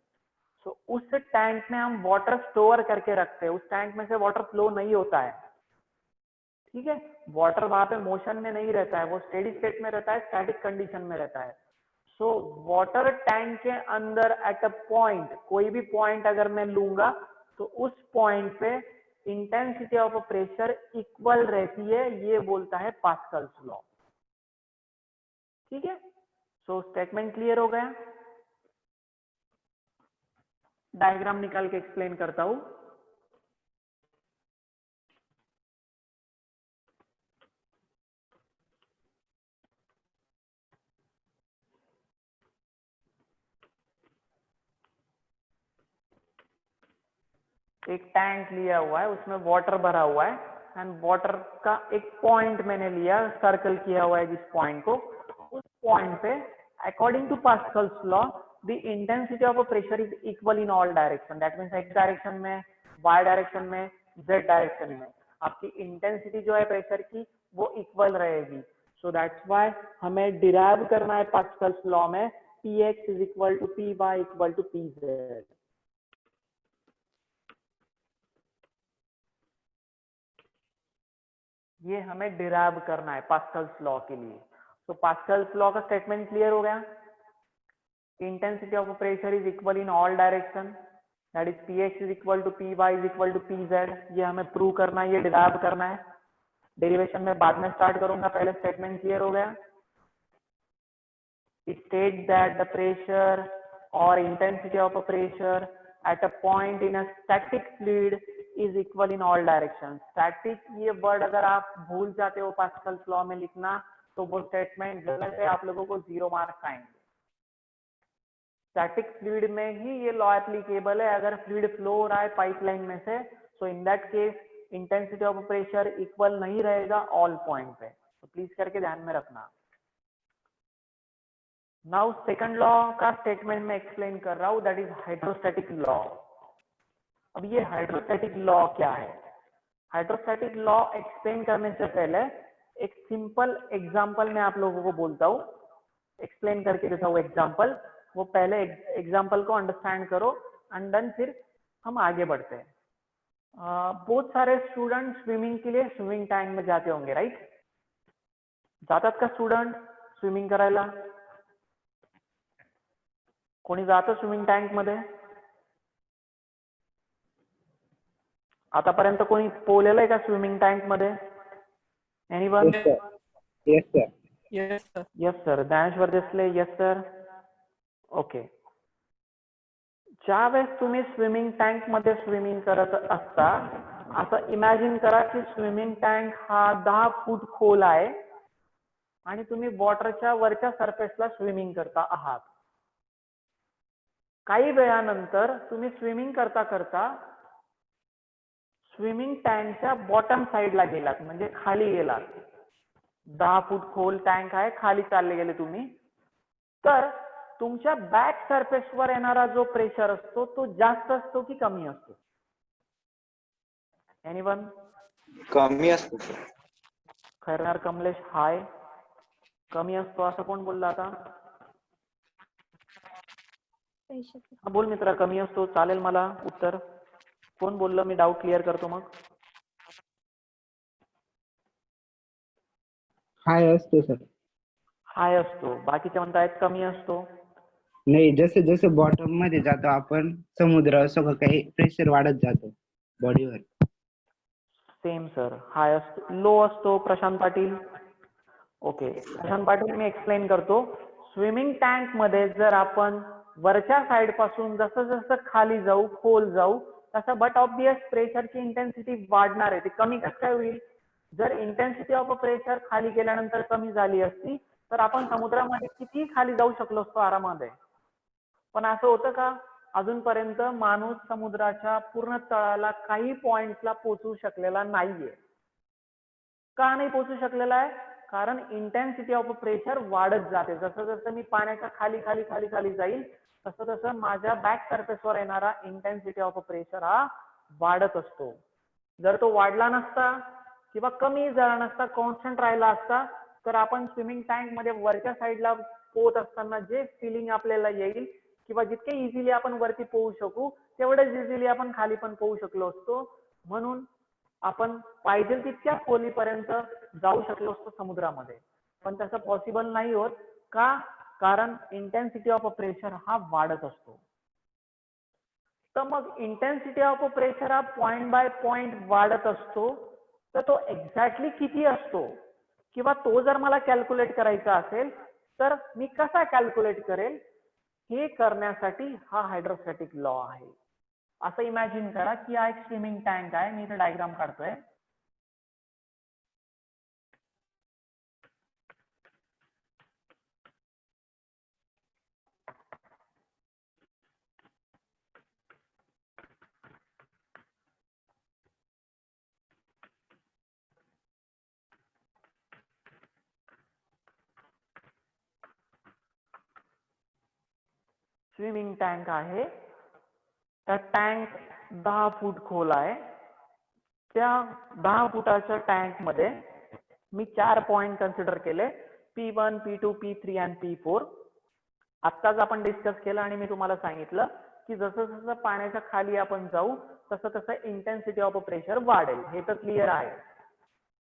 सो उस टैंक में हम वाटर स्टोर करके रखते हैं. उस टैंक में से वाटर फ्लो नहीं होता है. ठीक है. वाटर वहां पे मोशन में नहीं रहता है, वो स्टेडी स्टेट में रहता है, स्टैटिक कंडीशन में रहता है. सो वाटर टैंक के अंदर एट अ पॉइंट, कोई भी पॉइंट अगर मैं लूंगा तो उस पॉइंट पे इंटेंसिटी ऑफ प्रेशर इक्वल रहती है. ये बोलता है पास्कल्स लॉ. ठीक है. सो स्टेटमेंट क्लियर हो गया. डायग्राम निकाल के एक्सप्लेन करता हूं. एक टैंक लिया हुआ है, उसमें वाटर भरा हुआ है एंड वाटर का एक पॉइंट मैंने लिया, सर्कल किया हुआ है जिस पॉइंट को. उस पॉइंट पे according to Pascal's law the intensity of pressure is equal in all direction. That means X direction में, वाई डायरेक्शन में, जेड डायरेक्शन में आपकी इंटेंसिटी जो है प्रेशर की वो इक्वल रहेगी. सो दैट्स वाई हमें डिराइव करना है पास्कल्स लॉ में Px is equal to Py equal to Pz। ये हमें डिराइव करना है पास्कल्स लॉ के लिए। तो पास्कल्स लॉ का स्टेटमेंट क्लियर हो गया। Intensity of pressure is equal in all direction, that is Px is equal to Py is equal to Pz। ये हमें प्रूव करना है, ये डिराइव करना है। डेरिवेशन में बाद में स्टार्ट करूंगा, पहले स्टेटमेंट क्लियर हो गया। It states that the pressure or intensity of a pressure at a point in a static fluid is equal in all directions। Static ये वर्ड अगर आप भूल जाते हो पास्कल्स लॉ में लिखना तो वो स्टेटमेंट गलत है, आप लोगों को 0 मार्क्स आएंगे। स्टैटिक फ्लूइड में ही ये लॉ एप्लीकेबल है। अगर फ्लूइड फ्लो हो रहा है पाइपलाइन में से, so in that case intensity of pressure equal नहीं रहेगा ऑल पॉइंट पे। तो प्लीज करके ध्यान में रखना। नाउ सेकंड लॉ का स्टेटमेंट में एक्सप्लेन कर रहा हूं, दैट इज हाइड्रोस्टैटिक लॉ। अब ये हाइड्रोस्टैटिक लॉ क्या है? हाइड्रोस्टैटिक लॉ एक्सप्लेन करने से पहले एक सिंपल एग्जांपल मैं आप लोगों को बोलता हूं, एक्सप्लेन करके देता हूं एग्जांपल। वो पहले एग्जांपल को अंडरस्टैंड करो एंड देन फिर हम आगे बढ़ते हैं। बहुत सारे स्टूडेंट स्विमिंग के लिए स्विमिंग टँक में जाते होंगे, राइट? जातात का स्टूडेंट स्विमिंग करायला? कोणी जातं स्विमिंग टँक मध्ये? आतापर्यंत कोणी पोहलेलं आहे का स्विमिंग टँक मध्ये? Anyone? Yes, sir. Yes, sir. Yes sir. Dnyaneshwar Desale, yes sir. Okay. ज्यावेळेस तुम्ही स्विमिंग टँक मध्ये स्विमिंग करत असता, असं इमॅजिन करा की स्विमिंग टँक हा 10 फूट खोल आहे आणि तुम्ही वॉटरच्या वरच्या सरफेसला स्विमिंग करता आहात. काही वेळानंतर तुम्ही स्विमिंग करता करता स्विमिंग टँकच्या बॉटम साइडला गेलात, म्हणजे खाली गेलात. 10 फूट खोल टँक आहे, खाली चालले गेले तुम्ही. तर तुमच्या बॅक सरफेसवर येणारा जो प्रेशर असतो तो जास्त असतो की कमी असतो? एनीवन? कमी असतो sir. खैरनार कमलेश, हाय. कमी असतो असं कोण बोलला आता? हा बोल मित्रा, कमी असतो. चालेल मला उत्तर. कोण बोललं? मी डाऊट क्लिअर करतो मग. हाय असतो सर. हाय असतो. बाकीचे म्हणतायत कमी असतो. नाही, जसं जसं बॉटम मध्ये जातो आपण समुद्र, सगळं काही प्रेशर वाढत जातो बॉडीवर. Same sir. हाय असतो. लो असतो प्रशांत पाटील. ओके प्रशांत पाटील, मी एक्सप्लेन करतो. स्विमिंग टँक मध्ये जर आपण वरच्या साइड पासून जसं जसं खाली जाऊ, खोल जाऊ, तसं बट ऑब्वियस प्रेशरची इंटेन्सिटी वाढणार आहे. ती कमी कसं काय होईल? जर इंटेन्सिटी ऑफ प्रेशर खाली गेल्यानंतर कमी झाली असती तर आपण समुद्रामध्ये किती खाली जाऊ शकलो असतो आरामात. पण असं होतं का? अजूनपर्यंत माणूस समुद्राच्या पूर्ण तळाला काही पॉइंटला पोहोचू शकलेला नाहीये. का नाही पोहोचू शकलेला आहे? कारण इंटेन्सिटी ऑफ प्रेशर वाढत जाते. जसं जसं मी पाण्याच्या खाली खाली खाली खाली जाईल तसं तसं माझ्या बॅक सरफेसवर येणारा इंटेन्सिटी ऑफ प्रेशर हा वाढत असतो. जर तो वाढला नसता किंवा कमी झाला नसता, कॉन्स्टंट राहिला असता, तर आपण स्विमिंग टँक मध्ये वरच्या साईडला पोहत असताना जे फिलिंग आपल्याला येईल किंवा जितके इझिली आपण वरती पोहू शकू तेवढेच इझिली आपण खाली पण पोहू शकलो असतो. म्हणून आपण पाहिजे तितक्या खोलीपर्यंत जाऊ शकलो असतो समुद्रामध्ये. पण तसं पॉसिबल नाही होत. का? कारण इंटेन्सिटी ऑफ प्रेशर हा वाढत असतो. तर मग इंटेन्सिटी ऑफ प्रेशर हा पॉइंट बाय पॉइंट वाढत असतो, तर तो एक्झॅक्टली किती असतो किंवा तो जर मला कॅल्क्युलेट करायचा असेल तर मी कसा कॅल्क्युलेट करेल, हे करण्यासाठी हा हायड्रोस्टॅटिक लॉ आहे. असं इमॅजिन करा की हा एक स्विमिंग टँक आहे. मी इथे डायग्राम काढतोय. स्विमिंग टँक आहे. त्या टँक 10 फूट खोल आहे. त्या 10 फुटाच्या टँक मध्ये मी 4 पॉइंट कन्सिडर केले, P1, P2, P3 आणि P4. आत्ताच आपण डिस्कस केलं आणि मी तुम्हाला सांगितलं की जसं जसं पाण्याच्या खाली आपण जाऊ तसं तसं इंटेन्सिटी ऑफ प्रेशर वाढेल. हे तर क्लिअर आहे.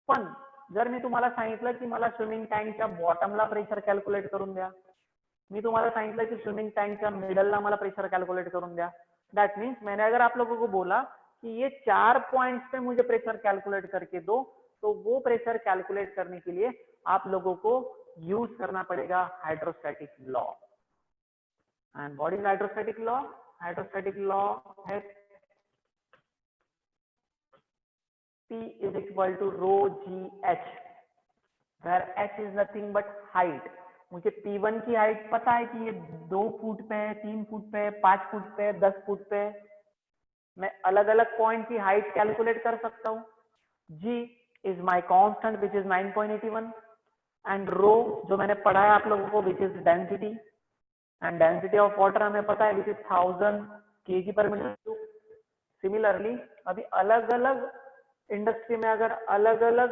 पण जर मी तुम्हाला सांगितलं की मला स्विमिंग टँकच्या बॉटमला प्रेशर कॅल्क्युलेट करून द्या, मी तुम्हाला सांगितलं कि स्विमिंग टैंक का मिडल मला प्रेशर कैलकुलेट करूँ दिया, दैट मीन्स मैंने अगर आप लोगों को बोला कि ये 4 पॉइंट्स पे मुझे प्रेशर कैलकुलेट करके दो, तो वो प्रेशर कैलकुलेट करने के लिए आप लोगों को यूज करना पड़ेगा hydrostatic law. And what is hydrostatic law? Hydrostatic law है P is equal to rho g h, where h is nothing but height. मुझे P1 की हाइट पता है कि ये 2 फुट पे है, 3 फुट पे है, 5 फुट पे है, 10 फुट पे है. मैं अलग अलग पॉइंट की हाइट कैलकुलेट कर सकता हूँ. G is my constant which is 9.81 and rho जो मैंने पढ़ा है आप लोगों को which is density and density of water हमें पता है which is 1000 kg per meter cube. Similarly अभी अलग अलग इंडस्ट्री में अगर अलग अलग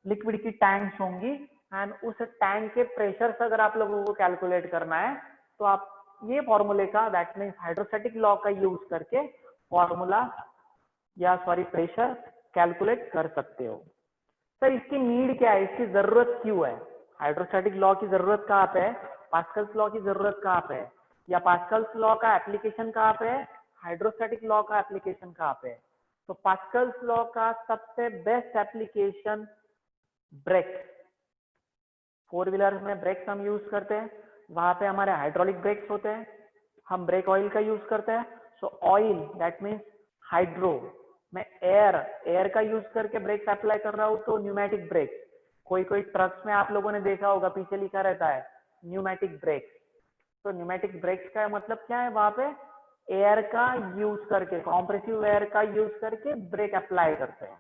लिक्विड की टैंक्स होंगी एंड उस टैंक के प्रेशर से अगर आप लोगों को कैलकुलेट करना है तो आप ये फॉर्मूले का दैट मीन्स हाइड्रोस्टैटिक लॉ का यूज करके फॉर्मूला या सॉरी प्रेशर कैलकुलेट कर सकते हो. सर इसकी नीड क्या है, इसकी जरूरत क्यों है? हाइड्रोस्टैटिक लॉ की जरूरत कहाँ पे है, पास्कल्स लॉ की जरूरत कहाँ पे है, या पास्कल्स लॉ का एप्लीकेशन कहाँ पे है, हाइड्रोस्टैटिक लॉ का एप्लीकेशन कहाँ पे है? तो पास्कल्स लॉ का सबसे बेस्ट एप्लीकेशन ब्रेक. 4 व्हीलर में ब्रेक्स हम यूज करते हैं, वहां पे हमारे हाइड्रोलिक ब्रेक्स होते हैं, हम ब्रेक ऑयल का यूज करते हैं. सो ऑयल दैट मीन्स हाइड्रो, मैं एयर का यूज करके ब्रेक्स अप्लाई कर रहा हूँ तो न्यूमेटिक ब्रेक्स. कोई कोई ट्रक्स में आप लोगों ने देखा होगा पीछे लिखा रहता है न्यूमेटिक ब्रेक्स. तो न्यूमेटिक ब्रेक्स का मतलब क्या है, वहां पे एयर का यूज करके, कॉम्प्रेसिव एयर का यूज करके ब्रेक अप्लाई करते हैं.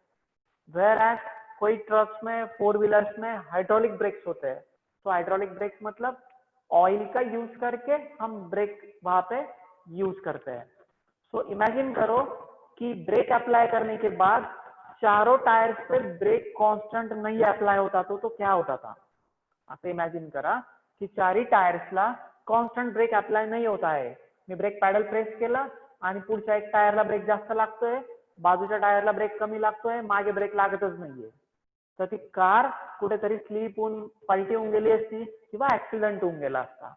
वेयर एज कोई ट्रक्स में 4 व्हीलर्स में हाइड्रोलिक ब्रेक्स होते हैं. तो हाइड्रोलिक ब्रेक्स मतलब ऑयल का यूज करके हम ब्रेक वहां पे यूज करते हैं. सो इमेजिन करो कि ब्रेक अप्लाई करने के बाद चारों टायर्स पे ब्रेक कांस्टंट नहीं अप्लाई होता तो क्या होता था? असं इमॅजिन करा की चारही टायर्सला कॉन्स्टंट ब्रेक अप्लाय नाही होत आहे. मी ब्रेक पॅडल प्रेस केला आणि पुढच्या एक टायरला ब्रेक जास्त लागतोय, बाजूच्या टायरला ब्रेक कमी लागतोय, मागे ब्रेक लागतच नाहीये. तर ती कार कुठेतरी स्लिप होऊन पलटी होऊन गेली असती किंवा ऍक्सिडेंट होऊन गेला असता.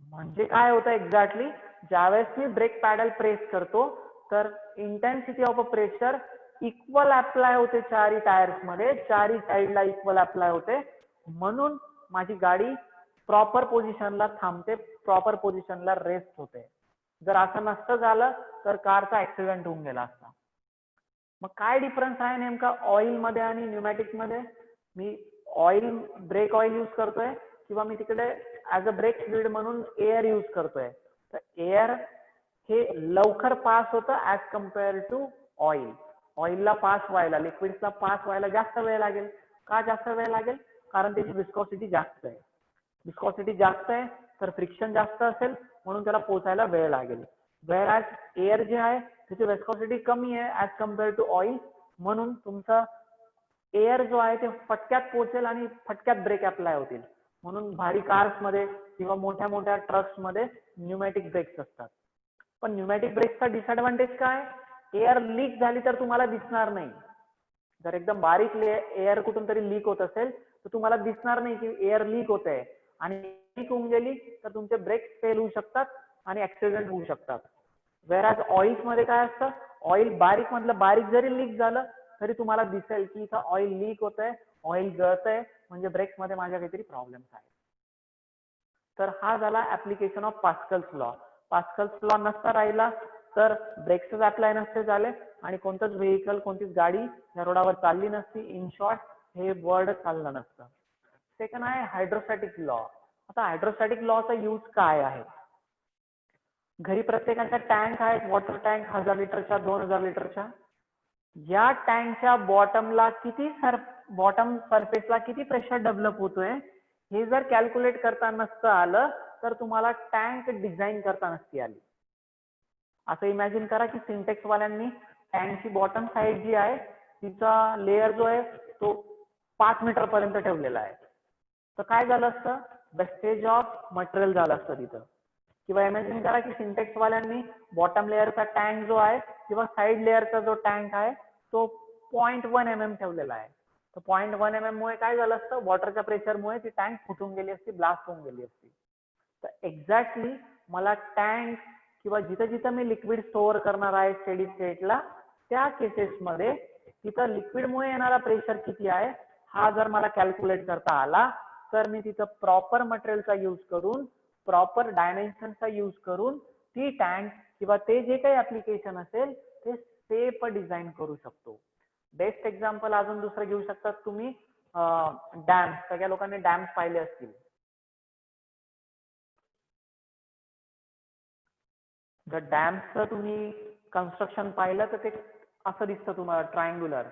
म्हणजे काय होतं एक्झॅक्टली, ज्यावेळेस मी ब्रेक पॅडल प्रेस करतो तर intensity of a pressure equal apply होते चारही टायर्स मध्ये, चारही साइडला इक्वल अप्लाय होते, म्हणून माझी गाडी प्रॉपर पोझिशनला थांबते, प्रॉपर पोझिशनला रेस्ट होते. जर असं नसतं झालं तर कारचा ऍक्सिडेंट होऊन गेला असता. मग काय डिफरन्स आहे नेमका ऑइल मध्ये आणि न्यूमॅटिक मध्ये? मी ऑइल ब्रेक ऑइल यूज करतोय किंवा मी तिकडे ऍज अ ब्रेक फ्लुइड म्हणून एअर यूज करतोय. तर एअर हे लवकर पास होतं ऍज कम्पेअर टू ऑइल. ऑइलला पास व्हायला, लिक्विड्सला पास व्हायला जास्त वेळ लागेल. का जास्त वेळ लागेल? कारण त्याची विस्कॉसिटी जास्त आहे. विस्कॉसिटी जास्त आहे तर फ्रिक्शन जास्त असेल म्हणून त्याला पोचायला वेळ लागेल. वेअर ऍज एअर जे आहे त्याची विस्कॉसिटी कमी आहे ऍज कम्पेअर टू ऑइल, म्हणून तुमचा एअर जो आहे ते फटक्यात पोहोचेल आणि फटक्यात ब्रेक अप्लाय होतील. म्हणून भारी कार्स मध्ये किंवा मोठ्या मोठ्या ट्रक्स मध्ये न्यूमॅटिक ब्रेक्स असतात. पण न्यूमॅटिक ब्रेक्सचा डिसएडव्हान्टेज काय? एअर लीक झाली तर तुम्हाला दिसणार नाही. जर एकदम बारीक एअर कुठून तरी लीक होत असेल तर तुम्हाला दिसणार नाही की एअर लीक होत आहे, आणि लीक होऊन गेली तर तुमचे ब्रेक्स फेल होऊ शकतात आणि ऍक्सिडेंट होऊ शकतात. वेअरॅज ऑइल्स मध्ये काय असतं, ऑइल बारीक मधलं बारीक जरी लीक झालं तरी तुम्हाला दिसेल की इथं ऑइल लीक होतंय, ऑइल गळतंय, म्हणजे ब्रेक्स मध्ये माझ्या काहीतरी प्रॉब्लेम्स आहेत. तर हा झाला application of Pascal's law. Pascal's law नसता राहिला तर ब्रेक्सच अप्लाय नसते झाले आणि कोणतंच व्हेकल, कोणतीच गाडी या रोडावर चालली नसती. इन शॉर्ट हे वर्ड चाललं नसतं. सेकंड आहे हायड्रोस्टॅटिक लॉ. आता हायड्रोस्टॅटिक लॉचा यूज काय आहे? घरी प्रत्येकाच्या टँक आहेत, वॉटर टँक 1000 लिटरच्या, 2000 लिटरच्या. या टँकच्या बॉटमला बॉटम सरफेसला किती प्रेशर डेव्हलप होतोय हे जर कॅल्क्युलेट करता नसतं आलं तर तुम्हाला टँक डिझाईन करता नसती आली. असं इमॅजिन करा की सिंटेक्स वाल्यांनी टँकची बॉटम साइड जी आहे तिचा लेअर जो आहे तो 5 मीटर पर्यंत ठेवलेला आहे, तर काय झालं असतं, वेस्टेज ऑफ मटेरियल झालं असतं तिथं. किंवा इमॅजिन करा की सिंटेक्स वाल्यांनी बॉटम लेअरचा टँक जो आहे किंवा साईड लेअरचा जो टँक आहे तो 0.1 mm ठेवलेला आहे. तर 0.1 mm मुळे काय झालं असतं, वॉटरच्या प्रेशरमुळे ती टँक फुटून गेली असती, ब्लास्ट होऊन गेली असती. तर एक्झॅक्टली मला टँक किंवा जिथं जिथं मी लिक्विड स्टोअर करणार आहे स्टेडी स्टेटला, त्या केसेसमध्ये तिथं लिक्विडमुळे येणारा प्रेशर किती आहे हा जर मला कॅल्क्युलेट करता आला, तर मी तिथं प्रॉपर मटेरियलचा यूज करून, प्रॉपर डायमेन्शनचा यूज करून ती टँक किंवा ते जे काही ऍप्लिकेशन असेल ते सेफ डिझाईन करू शकतो. बेस्ट एक्झाम्पल अजून दुसरं घेऊ शकतात तुम्ही, डॅम. सगळ्या लोकांनी डॅम्स पाहिले असतील. जर डॅमचं तुम्ही कन्स्ट्रक्शन पाहिलं तर ते असं दिसतं तुम्हाला, ट्रायंग्युलर.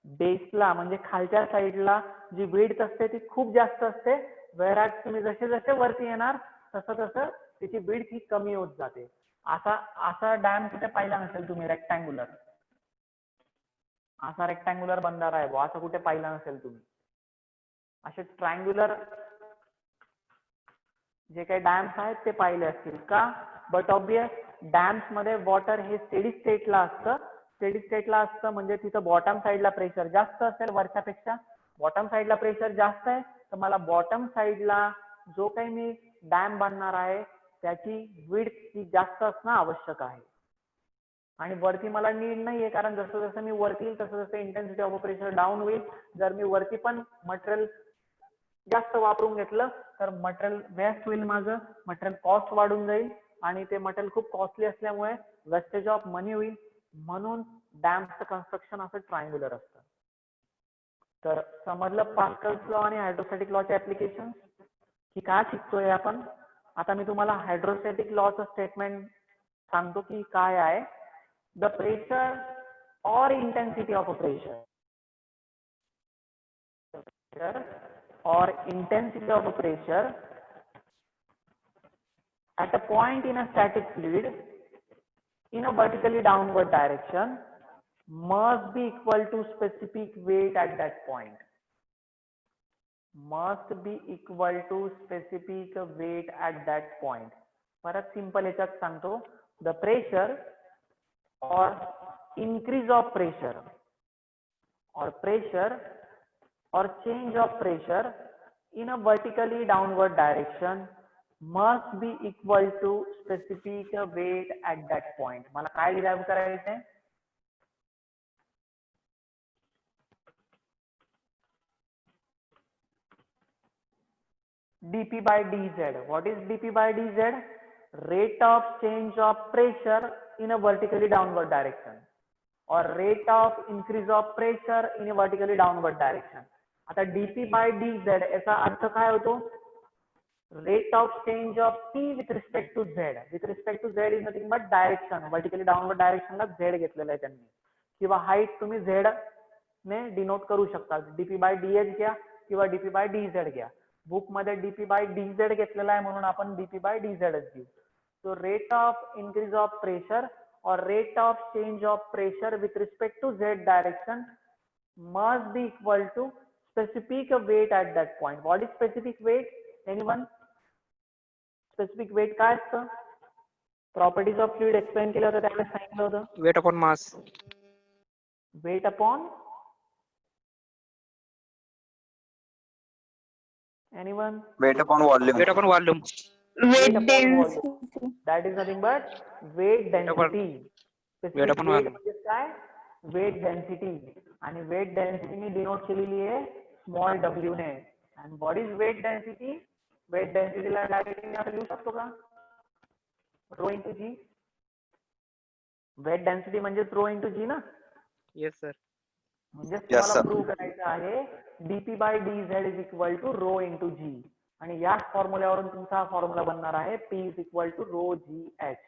बेसला म्हणजे खालच्या साईडला जी विड्थ असते ती खूप जास्त असते, वेअरॅज तुम्ही जसे जसे वरती येणार तसं तसं त्याची विड्थ ही कमी होत जाते. असा डॅम कुठे पाहिला नसेल तुम्ही, रेक्टँग्युलर. असा रेक्टँग्युलर बंधारा आहे असं कुठे पाहिला नसेल तुम्ही. असे ट्रायंग्युलर जे काही डॅम्स आहेत ते पाहिले असतील का? बट ऑब्वियस डॅम्स मध्ये वॉटर हे स्टेडी स्टेटला असतं. स्टेडी स्टेटला असतं म्हणजे तिथं बॉटम साईडला प्रेशर जास्त असेल वरच्यापेक्षा. बॉटम साईडला प्रेशर जास्त आहे तर मला बॉटम साईडला जो काही मी डॅम बांधणार आहे त्याची विड्थ ही जास्त असणं आवश्यक आहे. आणि वरती मला नीड नाहीये, कारण जसं जसं मी वरती येईल तसं तसं इंटेन्सिटी ऑफ प्रेशर डाऊन होईल. जर मी वरती पण मटेरियल जास्त वापरून घेतलं तर मटेरियल वेस्ट होईल, माझं मटेरियल कॉस्ट वाढून जाईल आणि ते मटेरियल खूप कॉस्टली असल्यामुळे वेस्टेज ऑफ मनी होईल. म्हणून डॅमचं कन्स्ट्रक्शन असं ट्रायंग्युलर असतं. तर समजलं पास्कल्स लॉ आणि हायड्रोस्टॅटिक लॉचे ऍप्लिकेशन की काय शिकतोय आपण. आता मी तुम्हाला हायड्रोस्टॅटिक लॉचं स्टेटमेंट सांगतो की काय आहे. The pressure or intensity of a pressure or intensity of a pressure at a point in a static fluid in a vertically downward direction must be equal to specific weight at that point. Must be equal to specific weight at that point. परत सिंपल याच्यात सांगतो. The pressure or increase of pressure or change of pressure in a vertically downward direction must be equal to specific weight at that point. मला काय डिराइव करायचंय? dp by dz. What is dp by dz? Rate of change of pressure in a vertically downward direction or rate of increase of pressure in a vertically downward direction. आता dp by dz याचा अर्थ काय होतो? Rate of change of t with respect to z. With respect to z is nothing but direction. Vertically downward direction La z घेतलेला आहे त्यांनी. किंवा हाईट तुम्ही z ने डिनोट करू शकता. dp by dh घ्या किंवा dp by dz घ्या. बुक मध्ये dp by dz घेतलेला आहे म्हणून आपण dp by dz घेऊ. So rate of increase of pressure or rate of change of pressure with respect to z direction must be equal to specific weight at that point. What is specific weight? Anyone? Specific weight काय असतं? Properties of fluid explain केलं होतं त्यावेळेस सांगितलं होतं. Weight upon mass. Weight upon anyone? Weight upon volume. Weight upon volume. Weight Weight upon density. volume. That is nothing but weight density. Specific Weight upon weight volume. म्हणजे काय? Weight density. आणि weight density मी डिनोट केलेली आहे स्मॉल w ने. आणि what is weight density? Weight density La directly आपण लिहू शकतो का? Rho into g. Weight density म्हणजे rho into g ना. Yes sir. म्हणजे Yes, तुम्हाला sir. प्रूव्ह करायचं आहे dp by dz is equal to rho into g. आणि याच फॉर्म्युल्यावरून तुमचा हा फॉर्म्युला बनणार आहे p is equal to rho g h.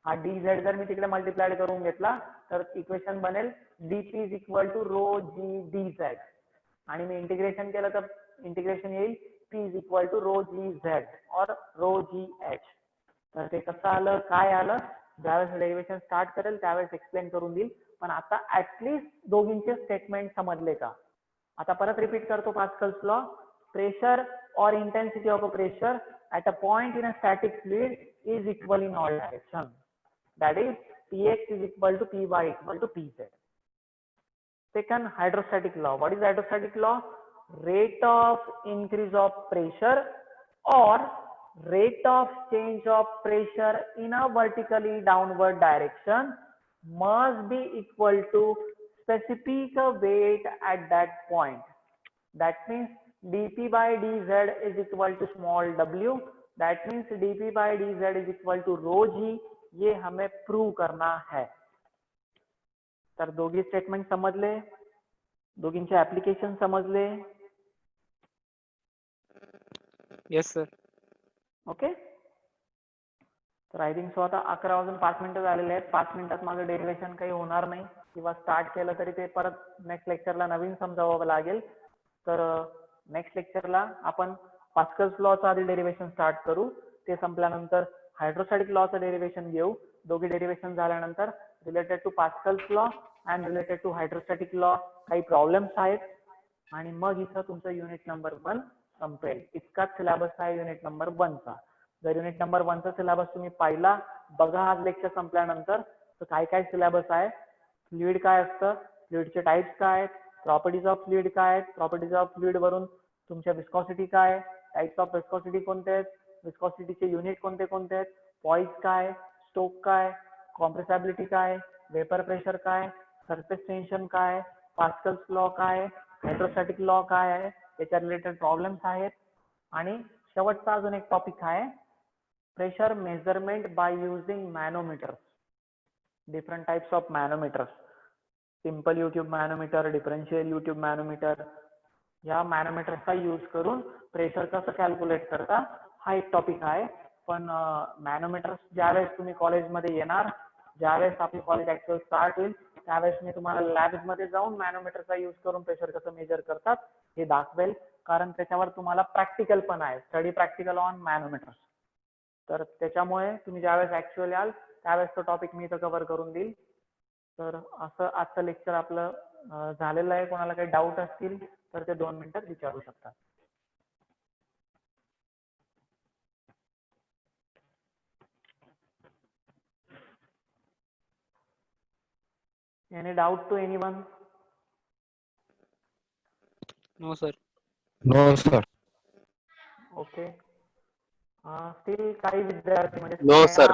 हा dz जर मी तिकडे मल्टिप्लाइड करून घेतला तर इक्वेशन बनेल dp is equal to rho g dz. आणि मी इंटिग्रेशन केलं तर इंटिग्रेशन येईल p is equal to rho g z or rho g h. तर ते कसं आलं काय आलं ज्यावेळेस डेरिव्हेशन स्टार्ट करेल त्यावेळेस एक्सप्लेन करून देईल. पण आता ऍटलीस्ट दोघींचे स्टेटमेंट समजले का? आता परत रिपीट करतो पास्कल्स लॉ. प्रेशर और intensity of a pressure at a point in a static fluid is equal in all directions. That is, Px is equal to Py equal to Pz. Second, hydrostatic law. What is hydrostatic law? Rate of increase of pressure or rate of change of pressure in a vertically downward direction must be equal to specific weight at that point. That means dP by dz is equal to small w. That means dP by dz is equal to rho g. ये हमें प्रूव करना है. तर दोघी स्टेटमेंट समजले, दोघींचे ऍप्लिकेशन समजले. Yes sir. ओके. तर आय थिंक सो आता 11 वाजून 5 मिनिटं झालेले आहेत. 5 मिनिटात माझं डेरिव्हेशन काही होणार नाही, किंवा स्टार्ट केलं तरी ते परत नेक्स्ट लेक्चरला नवीन समजावं लागेल. तर नेक्स्ट लेक्चरला आपण पास्कल्स लॉचं आधी डेरिव्हेशन स्टार्ट करू. ते संपल्यानंतर हायड्रोस्टॅटिक लॉचं डेरिव्हेशन घेऊ. दोघी डेरिव्हेशन झाल्यानंतर related to Pascal's law and related to hydrostatic law काही प्रॉब्लेम्स आहेत, आणि मग इथं तुमचं युनिट नंबर 1 संपेल. इतकाच सिलेबस आहे युनिट नंबर 1 चा. जर युनिट नंबर 1 चा सिलेबस तुम्ही पाहिला, बघा आज लेक्चर संपल्यानंतर, तर काय काय सिलेबस आहे. फ्लुइड काय असतं, फ्लुइडचे टाइप्स काय आहेत, प्रॉपर्टीज ऑफ फ्लुइड काय आहेत, प्रॉपर्टीज ऑफ फ्लुइड वरून तुमच्या विस्कॉसिटी काय, टाइप्स ऑफ विस्कॉसिटी कोणते आहेत, विस्कॉसिटीचे युनिट कोणते कोणते आहेत, पॉइज काय, स्टोक काय, कॉम्प्रेसिबिलिटी काय, वेपर प्रेशर काय, सरफेस टेन्शन काय, पास्कल्स लॉ काय, हायड्रोस्टॅटिक लॉ काय आहे, त्याच्या रिलेटेड प्रॉब्लेम्स आहेत. आणि शेवटचा अजून एक टॉपिक आहे, pressure measurement by using manometers. Different types of manometers, simple U tube manometer, differential U tube manometer, या मॅनोमीटरचा यूज करून प्रेशर कसं कॅल्क्युलेट करता, हा एक टॉपिक आहे. पण मॅनोमीटर्स ज्यावेळेस तुम्ही कॉलेजमध्ये येणार, ज्यावेळेस आपले कॉलेज ऍक्च्युअल स्टार्ट होईल, त्यावेळेस मी तुम्हाला लॅबमध्ये जाऊन मॅनोमीटरचा यूज करून प्रेशर कसं मेजर करतात हे दाखवेल. कारण त्याच्यावर तुम्हाला प्रॅक्टिकल पण आहे, स्टडी प्रॅक्टिकल ऑन मॅनोमीटर्स. तर त्याच्यामुळे तुम्ही ज्यावेळेस ऍक्च्युअल याल त्यावेळेस तो टॉपिक मी इथं कव्हर करून देईल. तर असं आजचं लेक्चर आपलं झालेलं आहे. कोणाला काही डाऊट असतील तर ते 2 मिनिटात विचारू शकतात. Any doubt to anyone? No sir. No sir. Okay. Still काही विद्यार्थी म्हणजे No, sir.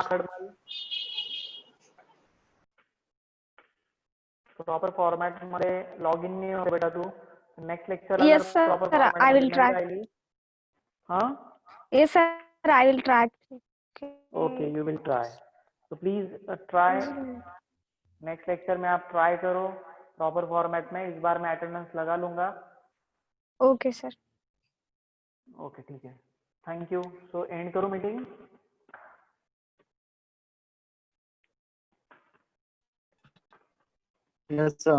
प्रॉपर फॉर्मॅट मध्ये लॉग इन नाही होत बेटा तू. Next lecture Yes, sir. Proper Sir, I will try. हाँ. Yes, sir. I will try. Okay, you will try. So please try. Next lecture में आप ट्राई करो प्रॉपर फॉर्मेट में. इस बार मैं अटेंडेंस लगा लूंगा. Okay, sir. ओके ठीक है. Thank you. सो एंड करो मीटिंग. Yes, sir.